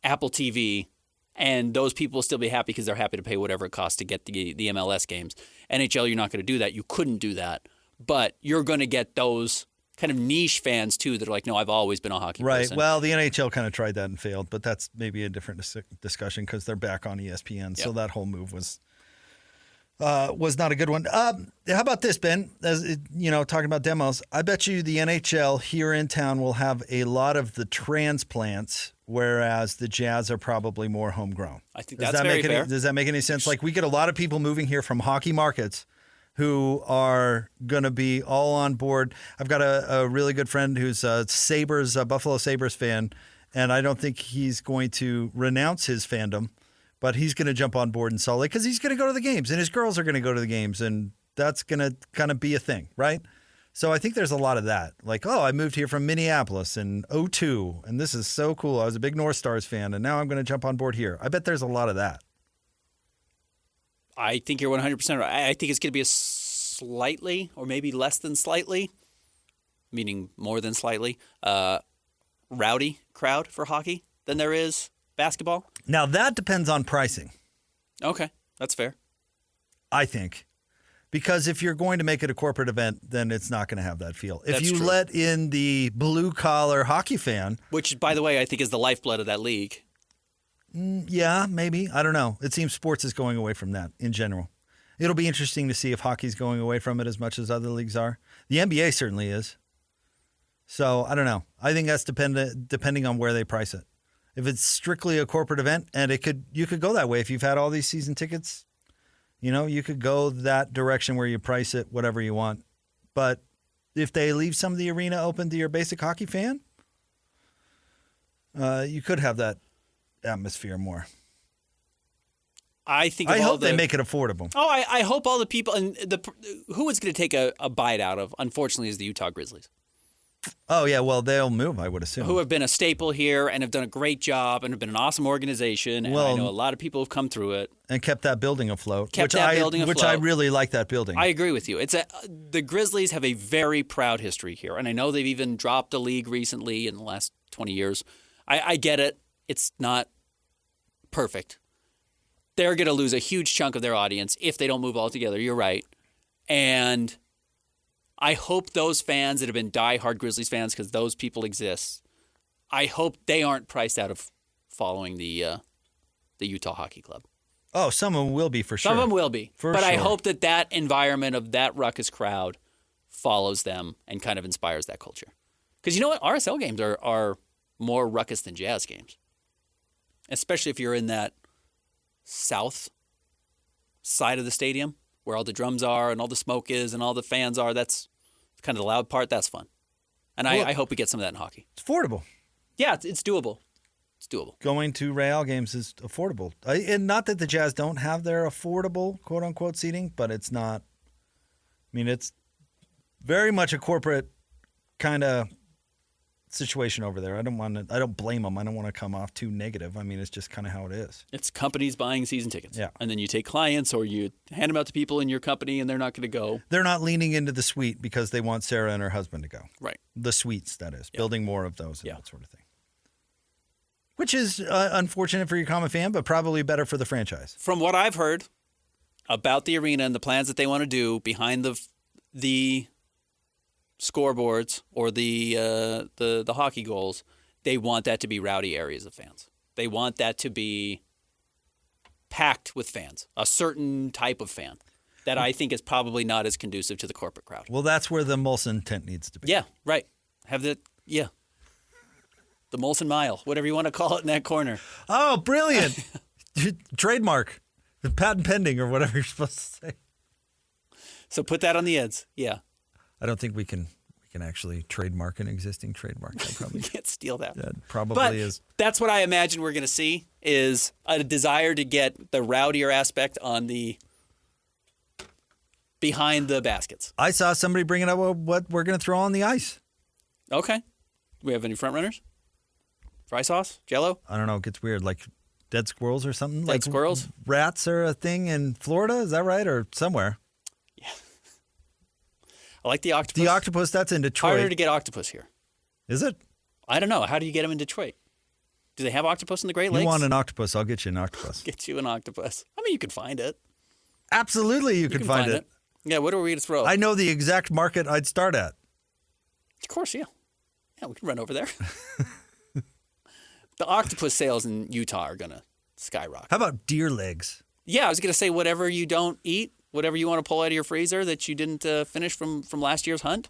Speaker 5: Apple TV, and those people will still be happy because they're happy to pay whatever it costs to get the MLS games. NHL, you're not going to do that. You couldn't do that. But you're going to get those kind of niche fans, too, that are like, no, I've always been a hockey
Speaker 4: Right.
Speaker 5: person.
Speaker 4: Well, the NHL kind of tried that and failed, but that's maybe a different discussion because they're back on ESPN. So
Speaker 5: Yep.
Speaker 4: that whole move was not a good one. How about this, Ben? As you know, talking about demos, I bet you the NHL here in town will have a lot of the transplants, whereas the Jazz are probably more homegrown.
Speaker 5: I think that's very fair.
Speaker 4: Does that make any sense? Like, we get a lot of people moving here from hockey markets who are going to be all on board. I've got a really good friend who's a Buffalo Sabres fan, and I don't think he's going to renounce his fandom, but he's going to jump on board in Salt Lake because he's going to go to the games, and his girls are going to go to the games, and that's going to kind of be a thing, right? So I think there's a lot of that. Like, oh, I moved here from Minneapolis in 2002, and this is so cool. I was a big North Stars fan, and now I'm going to jump on board here. I bet there's a lot of that.
Speaker 5: I think you're 100% right. I think it's going to be a slightly, or maybe less than slightly, meaning more than slightly, rowdy crowd for hockey than there is basketball.
Speaker 4: Now, that depends on pricing,
Speaker 5: Okay, that's fair.
Speaker 4: I think. Because if you're going to make it a corporate event, then it's not going to have that feel. If
Speaker 5: That's
Speaker 4: you
Speaker 5: true.
Speaker 4: let in the blue-collar hockey fan,
Speaker 5: Which, by the way, I think is the lifeblood of that league.
Speaker 4: yeah, maybe. I don't know. It seems sports is going away from that in general. It'll be interesting to see if hockey's going away from it as much as other leagues are. The NBA certainly is. So I don't know. I think that's depending on where they price it. If it's strictly a corporate event, and you could go that way if you've had all these season tickets. You could go that direction where you price it whatever you want. But if they leave some of the arena open to your basic hockey fan, you could have that atmosphere more.
Speaker 5: I
Speaker 4: hope they make it affordable.
Speaker 5: Oh, I hope all the people and who it's going to take a bite out of, unfortunately, is the Utah Grizzlies.
Speaker 4: Oh, yeah. Well, they'll move, I would assume.
Speaker 5: Who have been a staple here and have done a great job and have been an awesome organization. And I know a lot of people have come through it.
Speaker 4: And kept that building afloat.
Speaker 5: Which I
Speaker 4: really like that building.
Speaker 5: I agree with you. The Grizzlies have a very proud history here. And I know they've even dropped a league recently in the last 20 years. I get it. It's not perfect. They're going to lose a huge chunk of their audience if they don't move altogether. You're right. And I hope those fans that have been diehard Grizzlies fans, because those people exist, I hope they aren't priced out of following the Utah Hockey Club.
Speaker 4: Oh, some of them will be for sure.
Speaker 5: Some of them will be.
Speaker 4: But
Speaker 5: I hope that environment of that ruckus crowd follows them and kind of inspires that culture. Because you know what? RSL games are more ruckus than Jazz games, especially if you're in that south side of the stadium where all the drums are and all the smoke is and all the fans are. That's kind of the loud part. That's fun. And I hope we get some of that in hockey.
Speaker 4: It's affordable.
Speaker 5: Yeah, it's doable. It's doable.
Speaker 4: Going to Real games is affordable. And not that the Jazz don't have their affordable, quote-unquote, seating, but it's not. I mean, it's very much a corporate kind of situation over there. I don't blame them. I don't want to come off too negative. I mean, it's just kind of how it is.
Speaker 5: It's companies buying season tickets.
Speaker 4: Yeah.
Speaker 5: And then you take clients or you hand them out to people in your company and they're not going to go.
Speaker 4: They're not leaning into the suite because they want Sarah and her husband to go.
Speaker 5: Right.
Speaker 4: The suites, that is.
Speaker 5: Yeah.
Speaker 4: Building more of those and that sort of thing. Which is unfortunate for your common fan, but probably better for the franchise.
Speaker 5: From what I've heard about the arena and the plans that they want to do behind the scoreboards or the hockey goals, they want that to be rowdy areas of fans. They want that to be packed with fans, a certain type of fan that I think is probably not as conducive to the corporate crowd.
Speaker 4: Well, that's where the Molson tent needs to be.
Speaker 5: Yeah, right. The Molson Mile, whatever you want to call it in that corner.
Speaker 4: Oh, brilliant. Trademark. Patent pending or whatever you're supposed to say.
Speaker 5: So put that on the ends. Yeah.
Speaker 4: I don't think we can actually trademark an existing trademark.
Speaker 5: You can't steal that.
Speaker 4: That probably
Speaker 5: but
Speaker 4: is.
Speaker 5: That's what I imagine we're going to see is a desire to get the rowdier aspect on the behind the baskets.
Speaker 4: I saw somebody bringing up what we're going to throw on the ice.
Speaker 5: Okay. Do we have any front runners? Fry sauce? Jell-O?
Speaker 4: I don't know. It gets weird. Like dead squirrels or something?
Speaker 5: Dead squirrels?
Speaker 4: Rats are a thing in Florida. Is that right? Or somewhere?
Speaker 5: Yeah. I like the octopus.
Speaker 4: The octopus, that's in Detroit.
Speaker 5: Harder to get octopus here.
Speaker 4: Is it?
Speaker 5: I don't know. How do you get them in Detroit? Do they have octopus in the Great Lakes?
Speaker 4: You want an octopus, I'll get you an octopus.
Speaker 5: Get you an octopus. I mean, you can find it.
Speaker 4: Absolutely, you can find it.
Speaker 5: Yeah, what are we going to throw?
Speaker 4: I know the exact market I'd start at.
Speaker 5: Of course, yeah. Yeah, we can run over there. The octopus sales in Utah are going to skyrocket.
Speaker 4: How about deer legs?
Speaker 5: Yeah, I was going to say whatever you don't eat, whatever you want to pull out of your freezer that you didn't finish from last year's hunt,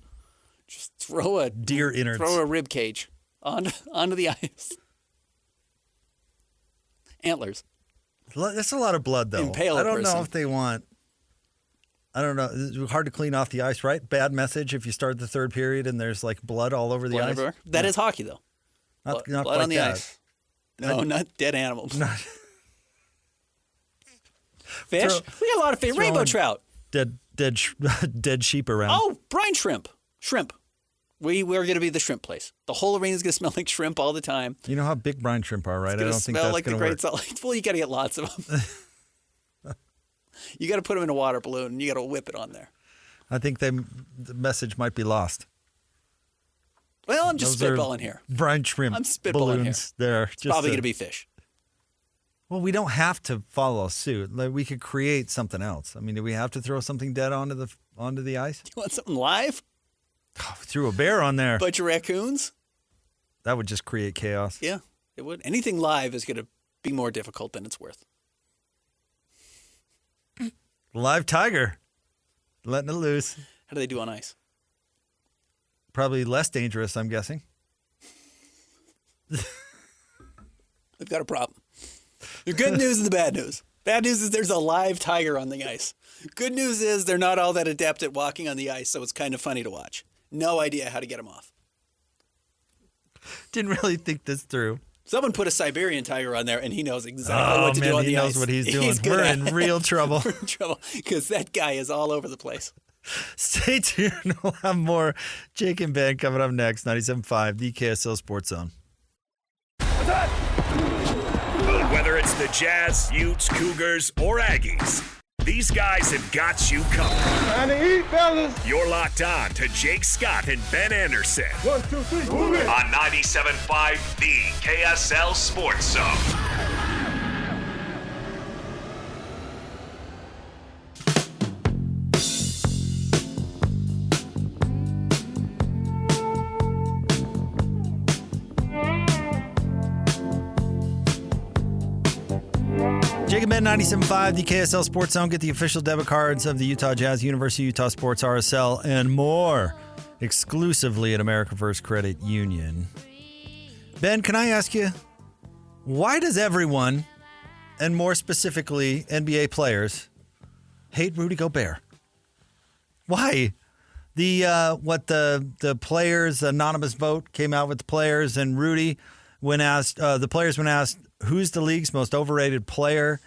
Speaker 5: just throw a
Speaker 4: deer innards.
Speaker 5: Throw a rib cage onto the ice. Antlers.
Speaker 4: That's a lot of blood, though.
Speaker 5: Impale a
Speaker 4: I don't
Speaker 5: person.
Speaker 4: know if they want. I don't know. It's hard to clean off the ice, right? Bad message if you start the third period and there's like blood all over the ice.
Speaker 5: Everywhere. That is hockey, though.
Speaker 4: Not
Speaker 5: blood
Speaker 4: quite
Speaker 5: on the
Speaker 4: that.
Speaker 5: ice. No, not dead animals.
Speaker 4: Not
Speaker 5: fish. We got a lot of fish. Rainbow trout.
Speaker 4: Dead sheep around.
Speaker 5: Oh, brine shrimp. Shrimp. We're going to be the shrimp place. The whole arena is going to smell like shrimp all the time.
Speaker 4: You know how big brine shrimp are, right?
Speaker 5: It's
Speaker 4: I don't think
Speaker 5: smell
Speaker 4: that's
Speaker 5: like the
Speaker 4: going to
Speaker 5: Great
Speaker 4: work.
Speaker 5: Salt Lake. Well, you got to get lots of them. You got to put them in a water balloon and you got to whip it on there.
Speaker 4: I think the message might be lost.
Speaker 5: Well, I'm just
Speaker 4: Those are
Speaker 5: spitballing here.
Speaker 4: Brine shrimp
Speaker 5: I'm spitballing
Speaker 4: balloons
Speaker 5: here.
Speaker 4: there.
Speaker 5: It's probably going to be fish.
Speaker 4: Well, we don't have to follow suit. Like, we could create something else. I mean, do we have to throw something dead onto the ice?
Speaker 5: You want something live?
Speaker 4: Threw a bear on there.
Speaker 5: Bunch of raccoons?
Speaker 4: That would just create chaos.
Speaker 5: Yeah, it would. Anything live is going to be more difficult than it's worth.
Speaker 4: Live tiger. Letting it loose.
Speaker 5: How do they do on ice?
Speaker 4: Probably less dangerous, I'm guessing.
Speaker 5: We've got a problem. The good news and the bad news. Bad news is there's a live tiger on the ice. Good news is they're not all that adept at walking on the ice, so it's kind of funny to watch. No idea how to get them off.
Speaker 4: Didn't really think this through.
Speaker 5: Someone put a Siberian tiger on there, and he knows exactly what to do on the ice.
Speaker 4: He knows what he's doing. We're in real trouble.
Speaker 5: We're in trouble because that guy is all over the place.
Speaker 4: Stay tuned. We'll have more Jake and Ben coming up next. 97.5, the KSL Sports Zone.
Speaker 1: Whether it's the Jazz, Utes, Cougars, or Aggies, these guys have got you covered.
Speaker 2: Time to eat, fellas.
Speaker 1: You're locked on to Jake Scott and Ben Anderson
Speaker 2: 1, 2, 3, move it.
Speaker 1: on 97.5, the KSL Sports Zone.
Speaker 4: Jake and Ben, 97.5, the KSL Sports Zone. Get the official debit cards of the Utah Jazz, University of Utah Sports, RSL, and more exclusively at America First Credit Union. Ben, can I ask you, why does everyone, and more specifically NBA players, hate Rudy Gobert? Why? The players' anonymous vote came out with the players, and Rudy, when asked, the players when asked, who's the league's most overrated player?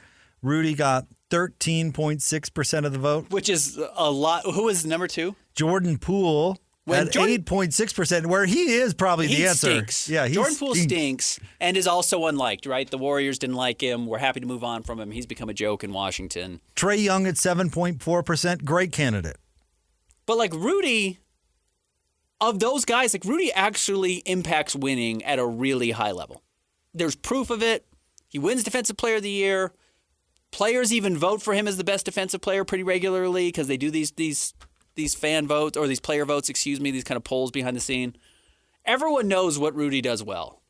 Speaker 4: Rudy got 13.6% of the vote.
Speaker 5: Which is a lot. Who was number 2?
Speaker 4: Jordan Poole had 8.6%, where he is probably the answer.
Speaker 5: Stinks.
Speaker 4: Yeah,
Speaker 5: Jordan Poole stinks and is also unliked, right? The Warriors didn't like him. We're happy to move on from him. He's become a joke in Washington.
Speaker 4: Trae Young at 7.4%, great candidate.
Speaker 5: But like Rudy, of those guys, like Rudy actually impacts winning at a really high level. There's proof of it. He wins Defensive Player of the Year. Players even vote for him as the best defensive player pretty regularly because they do these fan votes, or these player votes, these kind of polls behind the scene. Everyone knows what Rudy does well.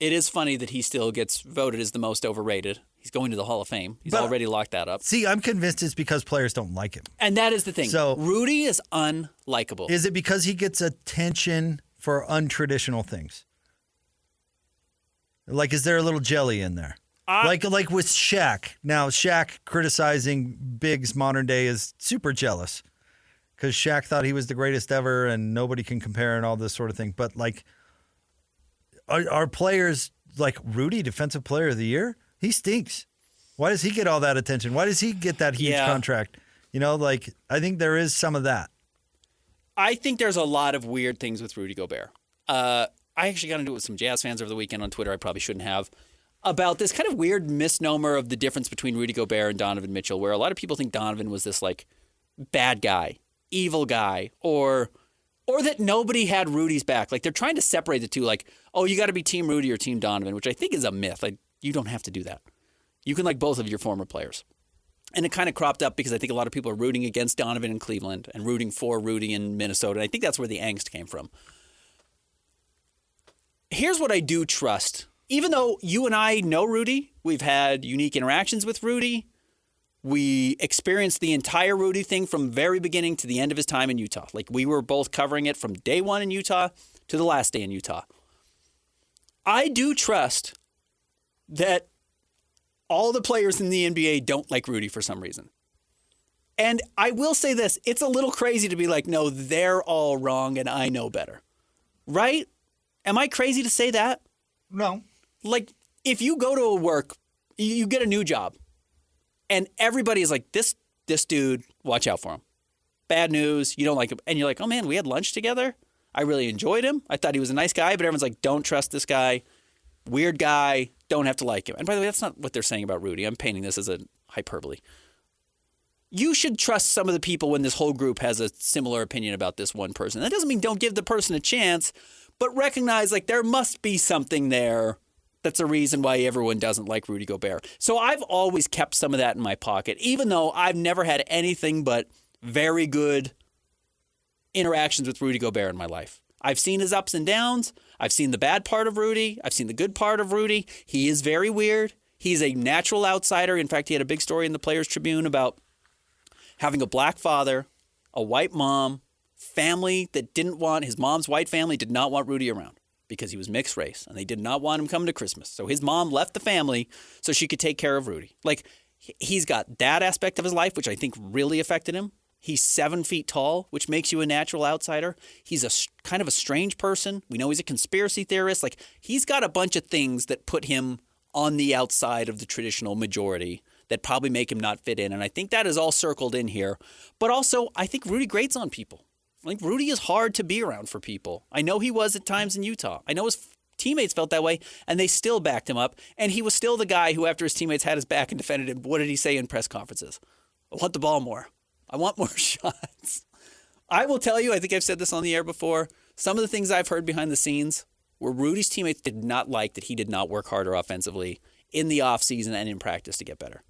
Speaker 5: It is funny that he still gets voted as the most overrated. He's going to the Hall of Fame. He's already locked that up.
Speaker 4: See, I'm convinced it's because players don't like him.
Speaker 5: And that is the thing.
Speaker 4: So, Rudy
Speaker 5: is unlikable.
Speaker 4: Is it because he gets attention for untraditional things? Like, is there a little jelly in there? Like with Shaq. Now, Shaq criticizing Biggs modern day is super jealous because Shaq thought he was the greatest ever and nobody can compare and all this sort of thing. But, like, are players like Rudy, Defensive Player of the Year? He stinks. Why does he get all that attention? Why does he get that huge contract? You know, like, I think there is some of that.
Speaker 5: I think there's a lot of weird things with Rudy Gobert. I actually got into it with some Jazz fans over the weekend on Twitter. I probably shouldn't have. About this kind of weird misnomer of the difference between Rudy Gobert and Donovan Mitchell, where a lot of people think Donovan was this like bad guy, evil guy, or that nobody had Rudy's back. Like they're trying to separate the two. Like, oh, you got to be Team Rudy or Team Donovan, which I think is a myth. Like you don't have to do that. You can like both of your former players. And it kind of cropped up because I think a lot of people are rooting against Donovan in Cleveland and rooting for Rudy in Minnesota. And I think that's where the angst came from. Here's what I do trust. Even though you and I know Rudy, we've had unique interactions with Rudy. We experienced the entire Rudy thing from very beginning to the end of his time in Utah. Like we were both covering it from day one in Utah to the last day in Utah. I do trust that all the players in the NBA don't like Rudy for some reason. And I will say this, it's a little crazy to be like, no, they're all wrong and I know better. Right? Am I crazy to say that?
Speaker 4: No.
Speaker 5: Like, if you go to a work, you get a new job, and everybody is like, this dude, watch out for him. Bad news, you don't like him. And you're like, oh man, we had lunch together. I really enjoyed him. I thought he was a nice guy, but everyone's like, don't trust this guy. Weird guy, don't have to like him. And by the way, that's not what they're saying about Rudy. I'm painting this as a hyperbole. You should trust some of the people when this whole group has a similar opinion about this one person. That doesn't mean don't give the person a chance, but recognize like there must be something there that's a reason why everyone doesn't like Rudy Gobert. So I've always kept some of that in my pocket, even though I've never had anything but very good interactions with Rudy Gobert in my life. I've seen his ups and downs. I've seen the bad part of Rudy. I've seen the good part of Rudy. He is very weird. He's a natural outsider. In fact, he had a big story in the Players Tribune about having a black father, a white mom, family that didn't want, his mom's white family did not want Rudy around because he was mixed race, and they did not want him coming to Christmas. So his mom left the family so she could take care of Rudy. Like, he's got that aspect of his life, which I think really affected him. He's 7 feet tall, which makes you a natural outsider. He's a kind of a strange person. We know he's a conspiracy theorist. Like, he's got a bunch of things that put him on the outside of the traditional majority that probably make him not fit in. And I think that is all circled in here. But also, I think Rudy grates on people. I think Rudy is hard to be around for people. I know he was at times in Utah. I know his teammates felt that way, and they still backed him up. And he was still the guy who, after his teammates had his back and defended him, what did he say in press conferences? I want the ball more. I want more shots. I will tell you, I think I've said this on the air before, some of the things I've heard behind the scenes where Rudy's teammates did not like that he did not work harder offensively in the offseason and in practice to get better.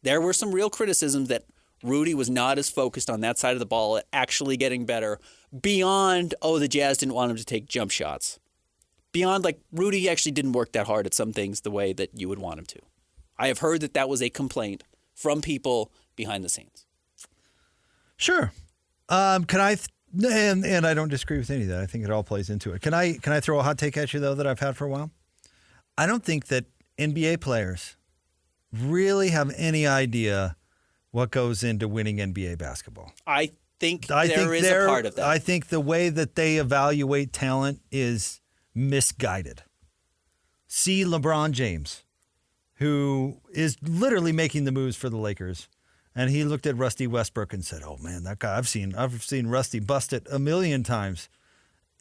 Speaker 5: There were some real criticisms that Rudy was not as focused on that side of the ball at actually getting better beyond, the Jazz didn't want him to take jump shots. Beyond, Rudy actually didn't work that hard at some things the way that you would want him to. I have heard that was a complaint from people behind the scenes.
Speaker 4: Sure. Can I, and I don't disagree with any of that. I think it all plays into it. Can I throw a hot take at you, though, that I've had for a while? I don't think that NBA players really have any idea what goes into winning NBA basketball.
Speaker 5: I think there is a part of that.
Speaker 4: I think the way that they evaluate talent is misguided. See LeBron James, who is literally making the moves for the Lakers. And he looked at Rusty Westbrook and said, "Oh man, that guy I've seen Rusty bust it a million times."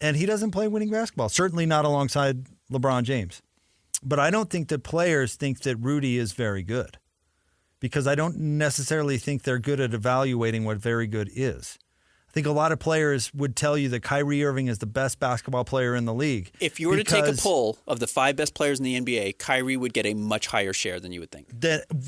Speaker 4: And he doesn't play winning basketball, certainly not alongside LeBron James. But I don't think that players think that Rudy is very good, because I don't necessarily think they're good at evaluating what very good is. I think a lot of players would tell you that Kyrie Irving is the best basketball player in the league.
Speaker 5: If you were to take a poll of the 5 best players in the NBA, Kyrie would get a much higher share than you would think.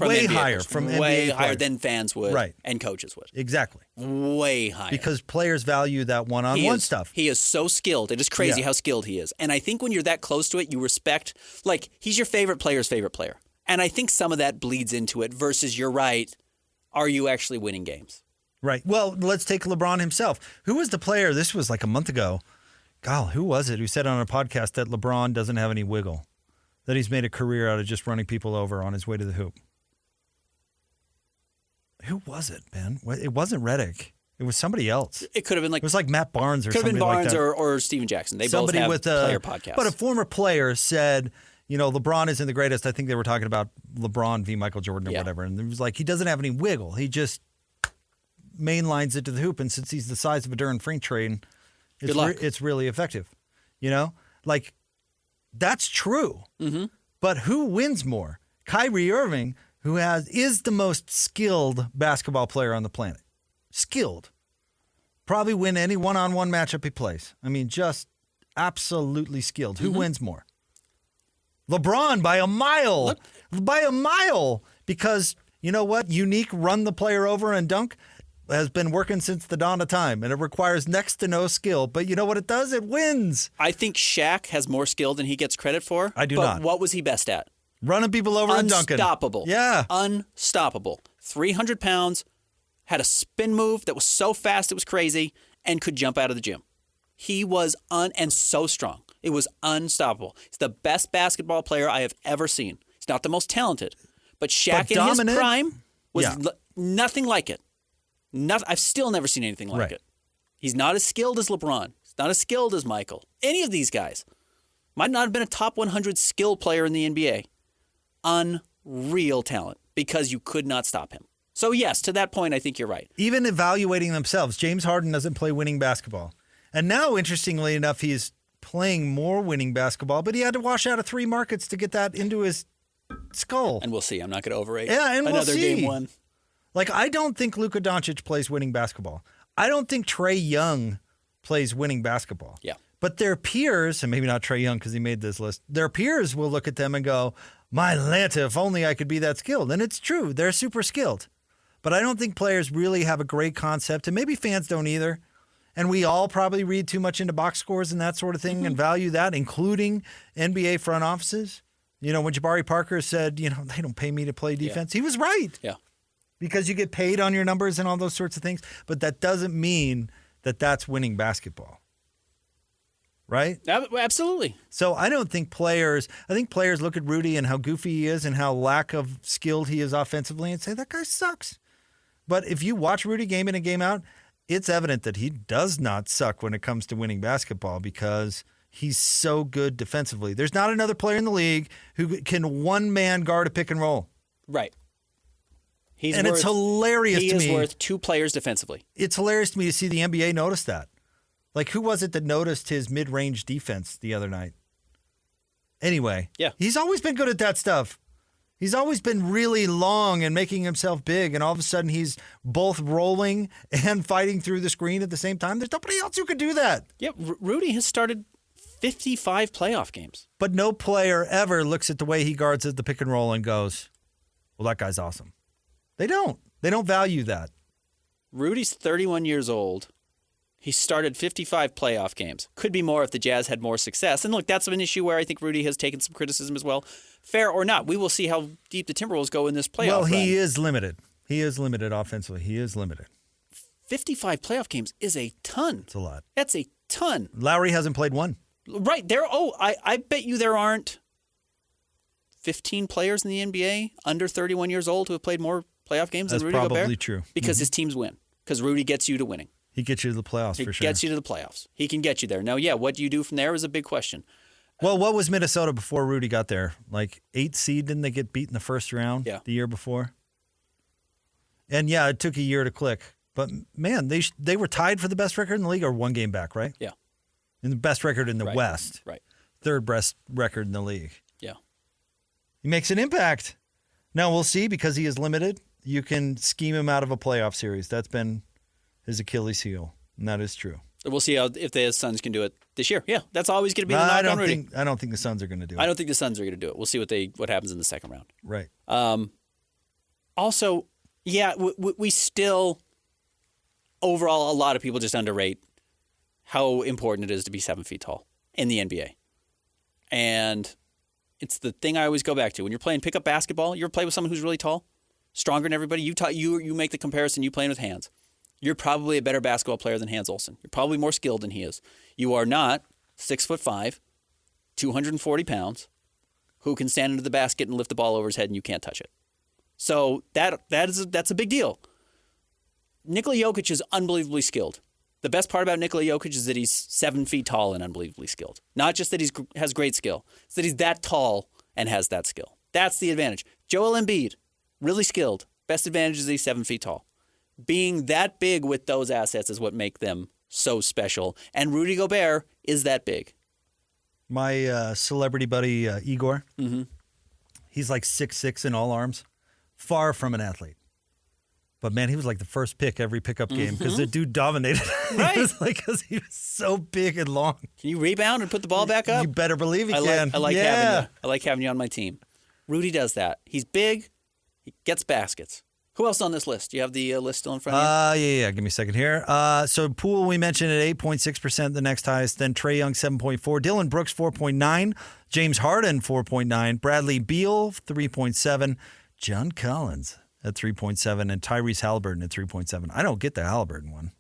Speaker 4: Way higher from NBA
Speaker 5: way higher
Speaker 4: players.
Speaker 5: than fans would,
Speaker 4: right,
Speaker 5: and coaches would.
Speaker 4: Exactly.
Speaker 5: Way higher.
Speaker 4: Because players value that one-on-one stuff.
Speaker 5: He is so skilled. It is crazy how skilled he is. And I think when you're that close to it, you respect, he's your favorite player's favorite player. And I think some of that bleeds into it versus, you're right, are you actually winning games?
Speaker 4: Right. Well, let's take LeBron himself. Who was the player? This was like a month ago. God, who was it who said on a podcast that LeBron doesn't have any wiggle, that he's made a career out of just running people over on his way to the hoop? Who was it, Ben? It wasn't Redick. It was somebody else.
Speaker 5: It could have been
Speaker 4: it was like Matt Barnes or somebody like that.
Speaker 5: Could have been Barnes or Steven Jackson. They both have player podcasts.
Speaker 4: But a former player said, LeBron isn't the greatest. I think they were talking about LeBron v. Michael Jordan or whatever. And it was like, he doesn't have any wiggle. He just mainlines it to the hoop, and since he's the size of a Durham freight train, it's really effective. That's true. Mm-hmm. But who wins more? Kyrie Irving, who is the most skilled basketball player on the planet. Skilled. Probably win any one-on-one matchup he plays. I mean, just absolutely skilled. Who wins more? LeBron by a mile. By a mile. Because, you know what? Unique run the player over and dunk has been working since the dawn of time, and it requires next to no skill. But you know what it does? It wins.
Speaker 5: I think Shaq has more skill than he gets credit for.
Speaker 4: I do not.
Speaker 5: But what was he best at?
Speaker 4: Running people over and dunking.
Speaker 5: Unstoppable.
Speaker 4: Yeah.
Speaker 5: Unstoppable. 300 pounds, had a spin move that was so fast it was crazy, and could jump out of the gym. He was and so strong. It was unstoppable. He's the best basketball player I have ever seen. He's not the most talented, but Shaq in his prime was nothing like it. I've still never seen anything like it. He's not as skilled as LeBron. He's not as skilled as Michael. Any of these guys. Might not have been a top 100 skill player in the NBA. Unreal talent, because you could not stop him. So yes, to that point, I think you're right.
Speaker 4: Even evaluating themselves, James Harden doesn't play winning basketball. And now, interestingly enough, he's playing more winning basketball, but he had to wash out of 3 markets to get that into his skull.
Speaker 5: And we'll see. I'm not going to overrate
Speaker 4: another
Speaker 5: game 1.
Speaker 4: I don't think Luka Doncic plays winning basketball. I don't think Trae Young plays winning basketball.
Speaker 5: Yeah.
Speaker 4: But their peers, and maybe not Trae Young because he made this list, their peers will look at them and go, my Lanta, if only I could be that skilled. And it's true. They're super skilled. But I don't think players really have a great concept, and maybe fans don't either. And we all probably read too much into box scores and that sort of thing and value that, including NBA front offices. When Jabari Parker said, they don't pay me to play defense, he was right.
Speaker 5: Yeah.
Speaker 4: Because you get paid on your numbers and all those sorts of things. But that doesn't mean that's winning basketball. Right?
Speaker 5: Absolutely.
Speaker 4: So I think players look at Rudy and how goofy he is and how lack of skilled he is offensively and say, that guy sucks. But if you watch Rudy game in and game out, it's evident that he does not suck when it comes to winning basketball because he's so good defensively. There's not another player in the league who can one-man guard a pick and roll.
Speaker 5: Right.
Speaker 4: It's hilarious to me.
Speaker 5: He is worth 2 players defensively.
Speaker 4: It's hilarious to me to see the NBA notice that. Like, who was it that noticed his mid-range defense the other night? Anyway,
Speaker 5: yeah,
Speaker 4: he's always been good at that stuff. He's always been really long and making himself big, and all of a sudden he's both rolling and fighting through the screen at the same time. There's nobody else who could do that.
Speaker 5: Yeah, Rudy has started 55 playoff games.
Speaker 4: But no player ever looks at the way he guards at the pick and roll and goes, well, that guy's awesome. They don't. They don't value that.
Speaker 5: Rudy's 31 years old. He started 55 playoff games. Could be more if the Jazz had more success. And look, that's an issue where I think Rudy has taken some criticism as well. Fair or not, we will see how deep the Timberwolves go in this playoff
Speaker 4: Well, he
Speaker 5: run.
Speaker 4: is limited. He is limited offensively. He is limited.
Speaker 5: 55 playoff games is a ton.
Speaker 4: It's a lot.
Speaker 5: That's a ton.
Speaker 4: Lowry hasn't played one.
Speaker 5: Right. I bet you there aren't 15 players in the NBA under 31 years old who have played more playoff games than Rudy Gobert.
Speaker 4: That's probably true.
Speaker 5: Because his teams win. Because Rudy gets you to winning.
Speaker 4: He gets you to the playoffs for sure.
Speaker 5: He gets you to the playoffs. He can get you there. Now, yeah, what do you do from there is a big question.
Speaker 4: Well, what was Minnesota before Rudy got there? Like 8 seed, didn't they get beat in the first round the year before? And yeah, it took a year to click. But man, they were tied for the best record in the league, or one game back, right?
Speaker 5: Yeah.
Speaker 4: And the best record in the
Speaker 5: Right.
Speaker 4: West.
Speaker 5: Right.
Speaker 4: Third best record in the league.
Speaker 5: Yeah.
Speaker 4: He makes an impact. Now we'll see, because he is limited. You can scheme him out of a playoff series. That's been his Achilles heel, and that is true.
Speaker 5: We'll see if the Suns can do it this year. Yeah, that's always going to be the knock on Rudy.
Speaker 4: I don't think the Suns are going to do it.
Speaker 5: I don't think the Suns are going to do it. We'll see what happens in the second round.
Speaker 4: Right.
Speaker 5: Also, yeah, we still, overall, a lot of people just underrate how important it is to be 7 feet tall in the NBA. And it's the thing I always go back to. When you're playing pickup basketball, you ever play with someone who's really tall, stronger than everybody? You make the comparison, you playing with hands. You're probably a better basketball player than Hans Olsen. You're probably more skilled than he is. You are not 6'5", 240 pounds, who can stand into the basket and lift the ball over his head and you can't touch it. So that's a big deal. Nikola Jokic is unbelievably skilled. The best part about Nikola Jokic is that he's 7 feet tall and unbelievably skilled. Not just that he has great skill. It's that he's that tall and has that skill. That's the advantage. Joel Embiid, really skilled. Best advantage is that he's 7 feet tall. Being that big with those assets is what make them so special. And Rudy Gobert is that big.
Speaker 4: My celebrity buddy, Igor, he's like 6'6" in all arms. Far from an athlete. But, man, he was like the first pick every pickup game because the dude dominated.
Speaker 5: Right.
Speaker 4: It was like because he was so big and long.
Speaker 5: Can you rebound and put the ball back up?
Speaker 4: You better believe he can.
Speaker 5: I like having you on my team. Rudy does that. He's big. He gets baskets. Who else on this list? Do you have the list still in front of you?
Speaker 4: Yeah. Give me a second here. So Poole, we mentioned at 8.6%, the next highest. Then Trae Young, 7.4. Dylan Brooks, 4.9. James Harden, 4.9. Bradley Beal, 3.7. John Collins at 3.7. And Tyrese Halliburton at 3.7. I don't get the Halliburton one.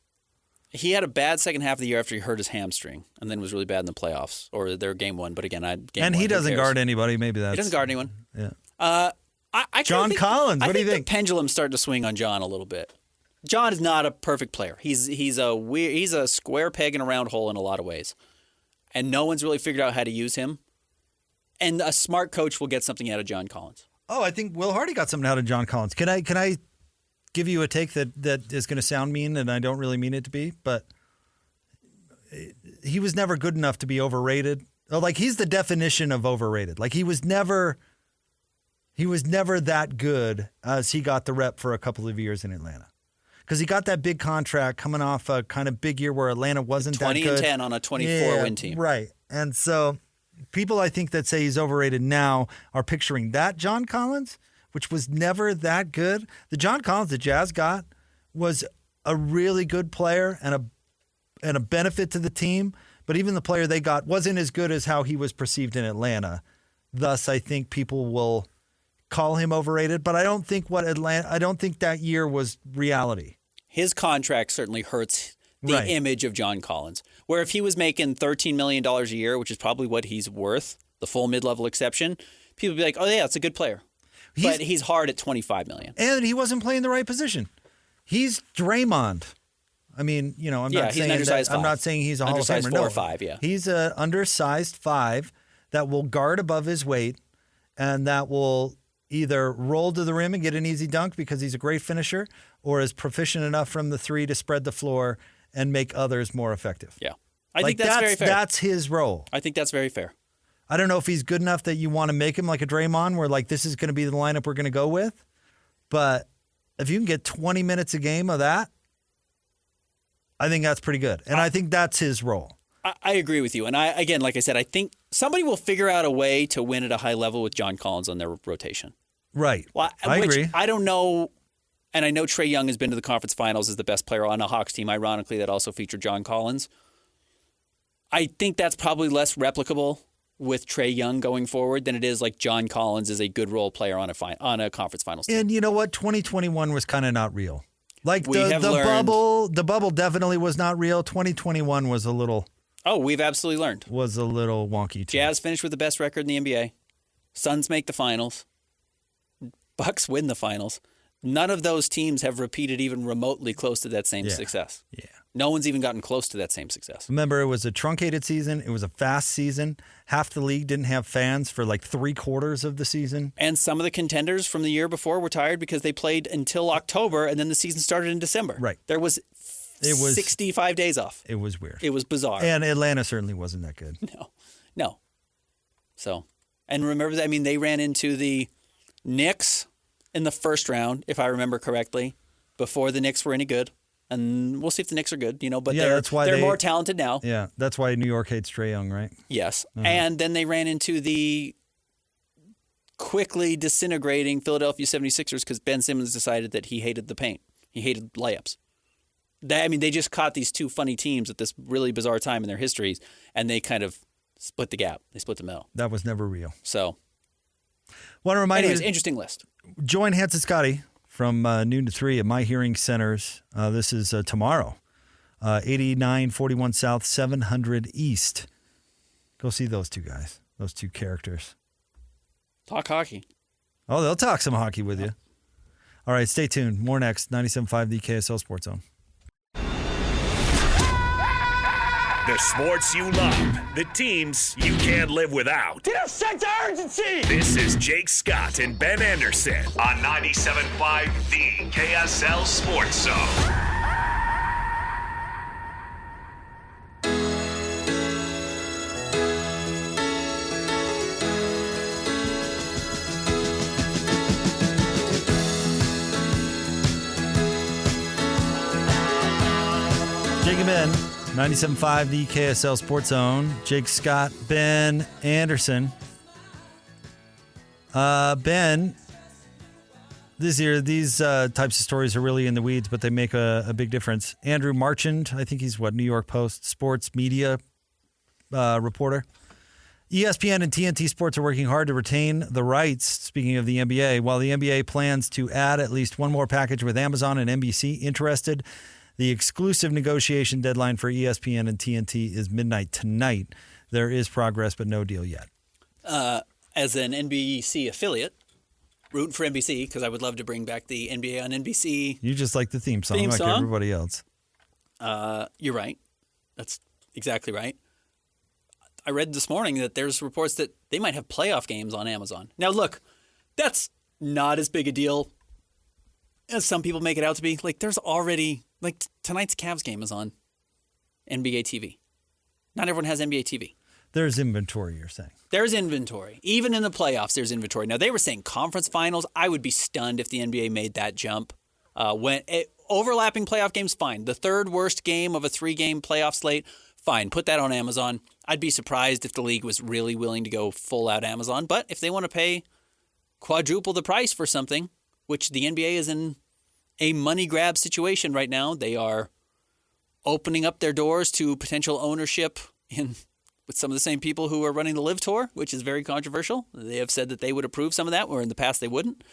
Speaker 5: He had a bad second half of the year after he hurt his hamstring, and then was really bad in the playoffs or their game one. But again,
Speaker 4: he doesn't guard anybody. Maybe that's
Speaker 5: he doesn't guard anyone.
Speaker 4: Yeah.
Speaker 5: John
Speaker 4: Collins. What do you think?
Speaker 5: The pendulum's starting to swing on John a little bit. John is not a perfect player. He's a square peg in a round hole in a lot of ways, and no one's really figured out how to use him. And a smart coach will get something out of John Collins.
Speaker 4: Oh, I think Will Hardy got something out of John Collins. Can I give you a take that is going to sound mean, and I don't really mean it to be, but he was never good enough to be overrated. Like, he's the definition of overrated. Like, he was never that good as he got the rep for a couple of years in Atlanta. Because he got that big contract coming off a kind of big year where Atlanta wasn't that good.
Speaker 5: 20-10 on a 24-win team.
Speaker 4: Right. And so people I think that say he's overrated now are picturing that John Collins, which was never that good. The John Collins the Jazz got was a really good player and a benefit to the team, but even the player they got wasn't as good as how he was perceived in Atlanta. Thus, I think people will call him overrated, but I don't think that year was reality.
Speaker 5: His contract certainly hurts the
Speaker 4: Right.
Speaker 5: image of John Collins. Where if he was making $13 million a year, which is probably what he's worth, the full mid-level exception, people would be like, oh, yeah, it's a good player. But he's hard at $25 million.
Speaker 4: And he wasn't playing the right position. He's Draymond. I mean, you know, I'm
Speaker 5: Yeah,
Speaker 4: not
Speaker 5: he's
Speaker 4: saying
Speaker 5: an undersized
Speaker 4: I'm
Speaker 5: five.
Speaker 4: not saying he's a Hall of
Speaker 5: Undersized
Speaker 4: Famer.
Speaker 5: 4
Speaker 4: No,
Speaker 5: or 5, yeah.
Speaker 4: He's an undersized 5 that will guard above his weight and that will either roll to the rim and get an easy dunk because he's a great finisher, or is proficient enough from the 3 to spread the floor and make others more effective.
Speaker 5: Yeah. I think that's very fair.
Speaker 4: That's his role.
Speaker 5: I think that's very fair.
Speaker 4: I don't know if he's good enough that you want to make him like a Draymond where like this is going to be the lineup we're going to go with. But if you can get 20 minutes a game of that, I think that's pretty good. And I think that's his role.
Speaker 5: I agree with you. And again, like I said, I think somebody will figure out a way to win at a high level with John Collins on their rotation.
Speaker 4: Right.
Speaker 5: Well,
Speaker 4: I
Speaker 5: which
Speaker 4: agree.
Speaker 5: I don't know. And I know Trae Young has been to the conference finals as the best player on a Hawks team. Ironically, that also featured John Collins. I think that's probably less replicable with Trae Young going forward than it is like John Collins is a good role player on a conference finals team.
Speaker 4: And you know what? 2021 was kind of not real. Like
Speaker 5: We
Speaker 4: the
Speaker 5: have learned-
Speaker 4: bubble definitely was not real. 2021 was a little
Speaker 5: Oh, we've absolutely learned.
Speaker 4: wonky too.
Speaker 5: Jazz finished with the best record in the NBA. Suns make the finals. Bucks win the finals. None of those teams have repeated even remotely close to that same success.
Speaker 4: Yeah.
Speaker 5: No one's even gotten close to that same success.
Speaker 4: Remember, it was a truncated season. It was a fast season. Half the league didn't have fans for like 3/4 of the season.
Speaker 5: And some of the contenders from the year before were tired because they played until October and then the season started in December.
Speaker 4: Right.
Speaker 5: There was,
Speaker 4: It was
Speaker 5: 65 days off.
Speaker 4: It was weird.
Speaker 5: It was bizarre.
Speaker 4: And Atlanta certainly wasn't that good.
Speaker 5: No. So, and remember that, I mean, they ran into the Knicks in the first round, if I remember correctly, before the Knicks were any good. And we'll see if the Knicks are good, but
Speaker 4: Yeah, that's why
Speaker 5: they're
Speaker 4: they-
Speaker 5: more talented now.
Speaker 4: Yeah, that's why New York hates Trae Young, right?
Speaker 5: Yes. And then they ran into the quickly disintegrating Philadelphia 76ers because Ben Simmons decided that he hated the paint. He hated layups. They just caught these two funny teams at this really bizarre time in their histories, and they kind of split the gap. They split the middle.
Speaker 4: That was never real.
Speaker 5: So,
Speaker 4: Want to remind
Speaker 5: anyways,
Speaker 4: you,
Speaker 5: interesting list.
Speaker 4: join Hans and Scotty from noon to 3 at My Hearing Centers. This is tomorrow, 8941 South, 700 East. Go see those two guys, those two characters.
Speaker 5: Talk hockey.
Speaker 4: Oh, they'll talk some hockey with you. All right, stay tuned. More next, 97.5 the KSL Sports Zone.
Speaker 1: The sports you love, the teams you can't live without.
Speaker 3: Get a sense of urgency!
Speaker 1: This is Jake Scott and Ben Anderson on 97.5 The KSL Sports Zone.
Speaker 4: Jake and Ben, 97.5 the KSL Sports Zone. Jake Scott, Ben Anderson. Ben, this year, these types of stories are really in the weeds, but they make a big difference. Andrew Marchand, I think he's New York Post sports media reporter. ESPN and TNT Sports are working hard to retain the rights, speaking of the NBA, while the NBA plans to add at least one more package with Amazon and NBC interested. The exclusive negotiation deadline for ESPN and TNT is midnight tonight. There is progress, but no deal yet.
Speaker 5: As an NBC affiliate, rooting for NBC because I would love to bring back the NBA on NBC.
Speaker 4: You just like the theme song like
Speaker 5: song?
Speaker 4: everybody else.
Speaker 5: You're right. That's exactly right. I read this morning that there's reports that they might have playoff games on Amazon. Now, look, that's not as big a deal as some people make it out to be. Like, there's already, tonight's Cavs game is on NBA TV. Not everyone has NBA TV.
Speaker 4: There's inventory, you're saying.
Speaker 5: There's inventory. Even in the playoffs, there's inventory. Now, they were saying conference finals. I would be stunned if the NBA made that jump. Overlapping playoff games, fine. The third worst game of a 3-game playoff slate, fine. Put that on Amazon. I'd be surprised if the league was really willing to go full out Amazon. But if they want to pay quadruple the price for something, which the NBA is in a money grab situation right now, they are opening up their doors to potential ownership with some of the same people who are running the Live Tour, which is very controversial. They have said that they would approve some of that, where in the past they wouldn't.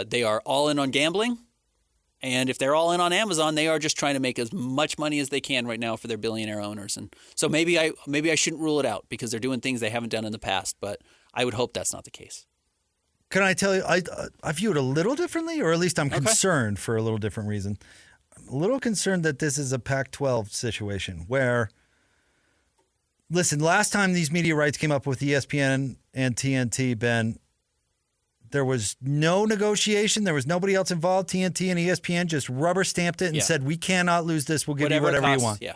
Speaker 5: They are all in on gambling. And if they're all in on Amazon, they are just trying to make as much money as they can right now for their billionaire owners. And so maybe I shouldn't rule it out because they're doing things they haven't done in the past. But I would hope that's not the case.
Speaker 4: Can I tell you, I view it a little differently, or at least I'm concerned for a little different reason. I'm a little concerned that this is a Pac-12 situation where, listen, last time these media rights came up with ESPN and TNT, Ben, there was no negotiation. There was nobody else involved. TNT and ESPN just rubber stamped it and said, we cannot lose this. We'll give you whatever you want.
Speaker 5: Yeah.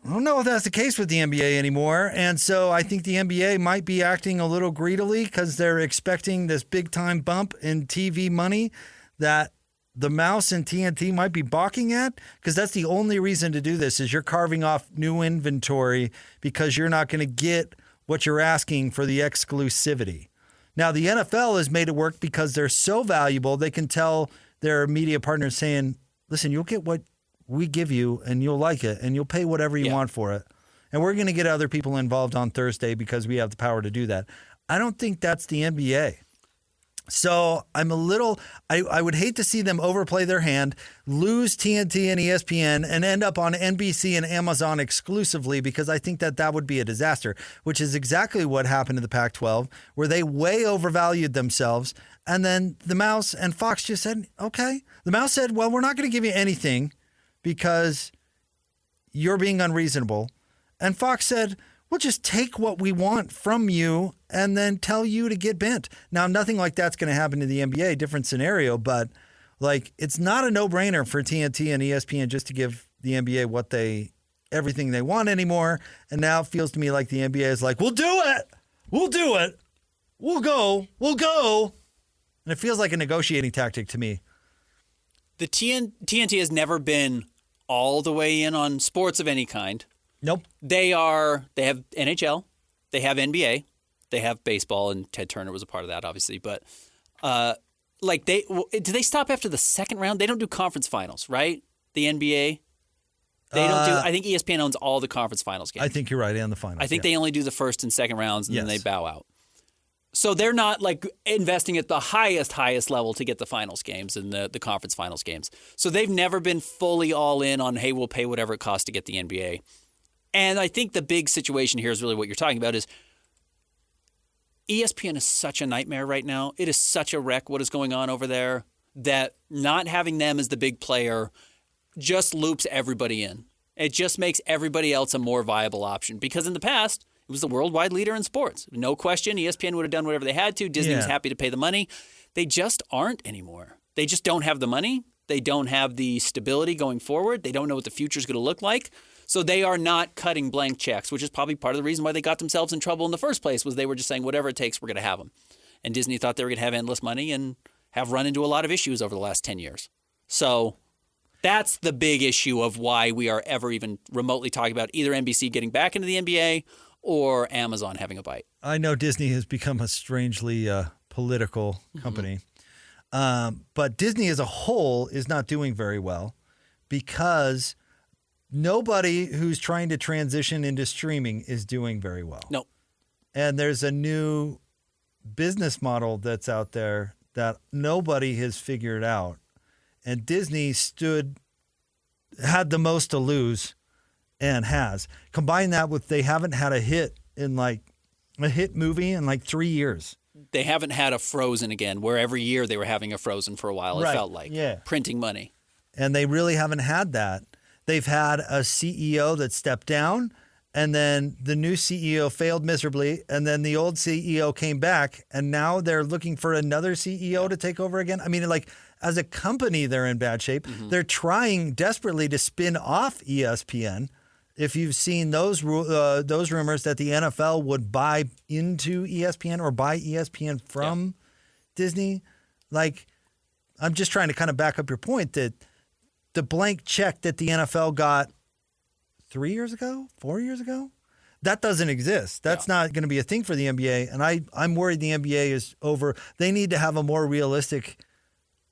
Speaker 4: I don't know if that's the case with the NBA anymore. And so I think the NBA might be acting a little greedily because they're expecting this big-time bump in TV money that the Mouse and TNT might be balking at, because that's the only reason to do this is you're carving off new inventory because you're not going to get what you're asking for the exclusivity. Now, the NFL has made it work because they're so valuable, they can tell their media partners saying, listen, you'll get what we give you and you'll like it and you'll pay whatever you want for it. And we're going to get other people involved on Thursday because we have the power to do that. I don't think that's the NBA. So I'm a little, I would hate to see them overplay their hand, lose TNT and ESPN, and end up on NBC and Amazon exclusively, because I think that would be a disaster, which is exactly what happened to the Pac-12, where they way overvalued themselves. And then the Mouse and Fox just said, okay. The Mouse said, well, we're not going to give you anything because you're being unreasonable. And Fox said, we'll just take what we want from you and then tell you to get bent. Now, nothing like that's going to happen to the NBA, different scenario, but like it's not a no-brainer for TNT and ESPN just to give the NBA everything they want anymore. And now it feels to me like the NBA is like, we'll do it. We'll do it. We'll go. And it feels like a negotiating tactic to me.
Speaker 5: The TNT has never been all the way in on sports of any kind.
Speaker 4: Nope.
Speaker 5: They have NHL, they have NBA, they have baseball, and Ted Turner was a part of that, obviously. But do they stop after the second round? They don't do conference finals, right? The NBA, they don't do. I think ESPN owns all the conference finals games.
Speaker 4: I think you're right, and the finals.
Speaker 5: I think they only do the first and second rounds, and then they bow out. So they're not like investing at the highest level to get the finals games and the conference finals games. So they've never been fully all in on, hey, we'll pay whatever it costs to get the NBA. And I think the big situation here is really what you're talking about is ESPN is such a nightmare right now. It is such a wreck what is going on over there that not having them as the big player just loops everybody in. It just makes everybody else a more viable option because in the past, it was the worldwide leader in sports. No question, ESPN would have done whatever they had to. Disney was happy to pay the money. They just aren't anymore. They just don't have the money. They don't have the stability going forward. They don't know what the future is going to look like. So they are not cutting blank checks, which is probably part of the reason why they got themselves in trouble in the first place, was they were just saying, whatever it takes, we're going to have them. And Disney thought they were going to have endless money and have run into a lot of issues over the last 10 years. So that's the big issue of why we are ever even remotely talking about either NBC getting back into the NBA or Amazon having a bite.
Speaker 4: I know Disney has become a strangely political company. But Disney as a whole is not doing very well because nobody who's trying to transition into streaming is doing very well.
Speaker 5: No.
Speaker 4: And there's a new business model that's out there that nobody has figured out. And Disney had the most to lose and has. Combine that with they haven't had a hit movie in 3 years.
Speaker 5: They haven't had a Frozen again, where every year they were having a Frozen for a while, it felt like.
Speaker 4: Yeah.
Speaker 5: Printing money.
Speaker 4: And they really haven't had that. They've had a CEO that stepped down, and then the new CEO failed miserably, and then the old CEO came back, and now they're looking for another CEO to take over again. I mean, as a company, they're in bad shape. Mm-hmm. They're trying desperately to spin off ESPN. If you've seen those rumors that the NFL would buy into ESPN or buy ESPN from Disney, I'm just trying to kind of back up your point that the blank check that the NFL got 4 years ago, that doesn't exist. That's not going to be a thing for the NBA. And I'm worried the NBA is over. They need to have a more realistic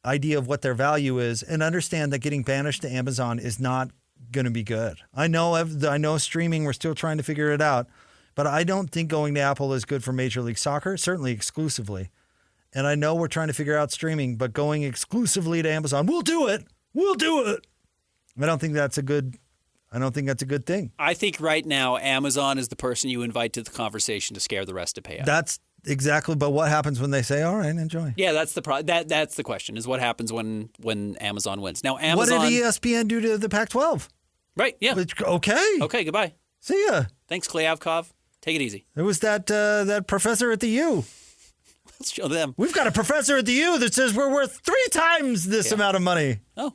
Speaker 4: idea of what their value is and understand that getting banished to Amazon is not going to be good. I know streaming, we're still trying to figure it out, but I don't think going to Apple is good for Major League Soccer, certainly exclusively. and I know we're trying to figure out streaming, but going exclusively to Amazon, we'll do it. We'll do it. I don't think that's a good thing.
Speaker 5: I think right now Amazon is the person you invite to the conversation to scare the rest to pay up.
Speaker 4: That's exactly. But what happens when they say, "All right, enjoy"?
Speaker 5: Yeah, that's that's the question: is what happens when Amazon wins. Now, Amazon.
Speaker 4: What did ESPN do to the Pac-12?
Speaker 5: Right. Yeah.
Speaker 4: Okay.
Speaker 5: Okay. Goodbye.
Speaker 4: See ya.
Speaker 5: Thanks, Klyavkov. Take it easy.
Speaker 4: It was that professor at the U.
Speaker 5: Let's show them.
Speaker 4: We've got a professor at the U that says we're worth 3 times this amount of money.
Speaker 5: Oh,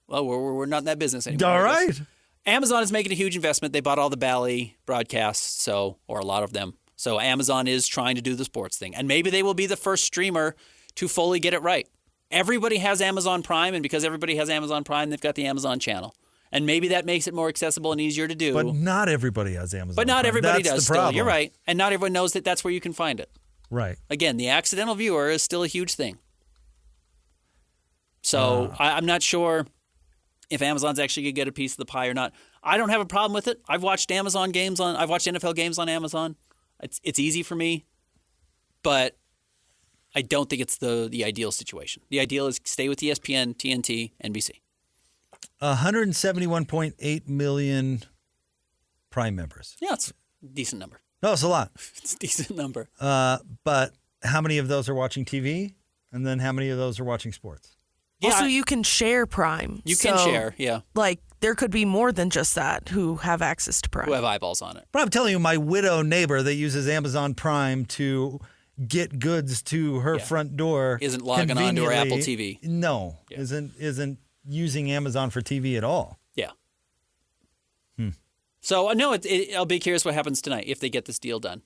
Speaker 5: well, we're not in that business anymore.
Speaker 4: All right.
Speaker 5: Amazon is making a huge investment. They bought all the Bally broadcasts, or a lot of them. So Amazon is trying to do the sports thing. And maybe they will be the first streamer to fully get it right. Everybody has Amazon Prime, and because everybody has Amazon Prime, they've got the Amazon channel. And maybe that makes it more accessible and easier to do.
Speaker 4: But not everybody has Amazon
Speaker 5: But not
Speaker 4: Prime.
Speaker 5: everybody
Speaker 4: That's
Speaker 5: does
Speaker 4: the
Speaker 5: still.
Speaker 4: problem.
Speaker 5: You're right. And not everyone knows that that's where you can find it.
Speaker 4: Right.
Speaker 5: Again, the accidental viewer is still a huge thing. So I'm not sure if Amazon's actually going to get a piece of the pie or not. I don't have a problem with it. I've watched NFL games on Amazon. It's easy for me, but I don't think it's the ideal situation. The ideal is stay with ESPN, TNT, NBC.
Speaker 4: 171.8 million Prime members.
Speaker 5: Yeah, it's a decent number.
Speaker 4: No, it's a lot.
Speaker 5: It's a decent number.
Speaker 4: But how many of those are watching TV? And then how many of those are watching sports?
Speaker 5: Yeah,
Speaker 6: Also, you can share Prime.
Speaker 5: You can share, yeah.
Speaker 6: Like, there could be more than just that who have access to Prime.
Speaker 5: Who have eyeballs on it.
Speaker 4: But I'm telling you, my widow neighbor that uses Amazon Prime to get goods to her front door
Speaker 5: Isn't logging on to her Apple TV.
Speaker 4: No, isn't using Amazon for TV at all.
Speaker 5: Yeah. So, no, I'll be curious what happens tonight if they get this deal done.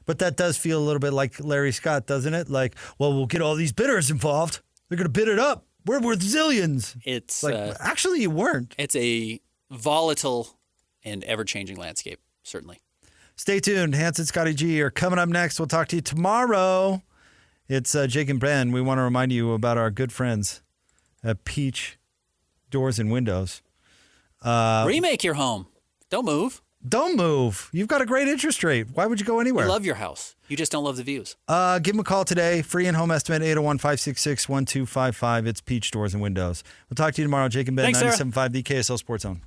Speaker 4: But that does feel a little bit like Larry Scott, doesn't it? Like, well, we'll get all these bidders involved. They're going to bid it up. We're worth zillions.
Speaker 5: It's
Speaker 4: like, actually, you weren't.
Speaker 5: It's a volatile and ever-changing landscape, certainly.
Speaker 4: Stay tuned. Hans and Scotty G are coming up next. We'll talk to you tomorrow. It's Jake and Ben. We want to remind you about our good friends at Peach Doors and Windows.
Speaker 5: Remake your home. Don't move.
Speaker 4: Don't move. You've got a great interest rate. Why would you go anywhere?
Speaker 5: You love your house. You just don't love the views.
Speaker 4: Give them a call today. Free and home estimate, 801-566-1255. It's Peach Doors and Windows. We'll talk to you tomorrow. Jake and Ben,
Speaker 5: Thanks, Sarah.
Speaker 4: 97.5, the KSL Sports Zone.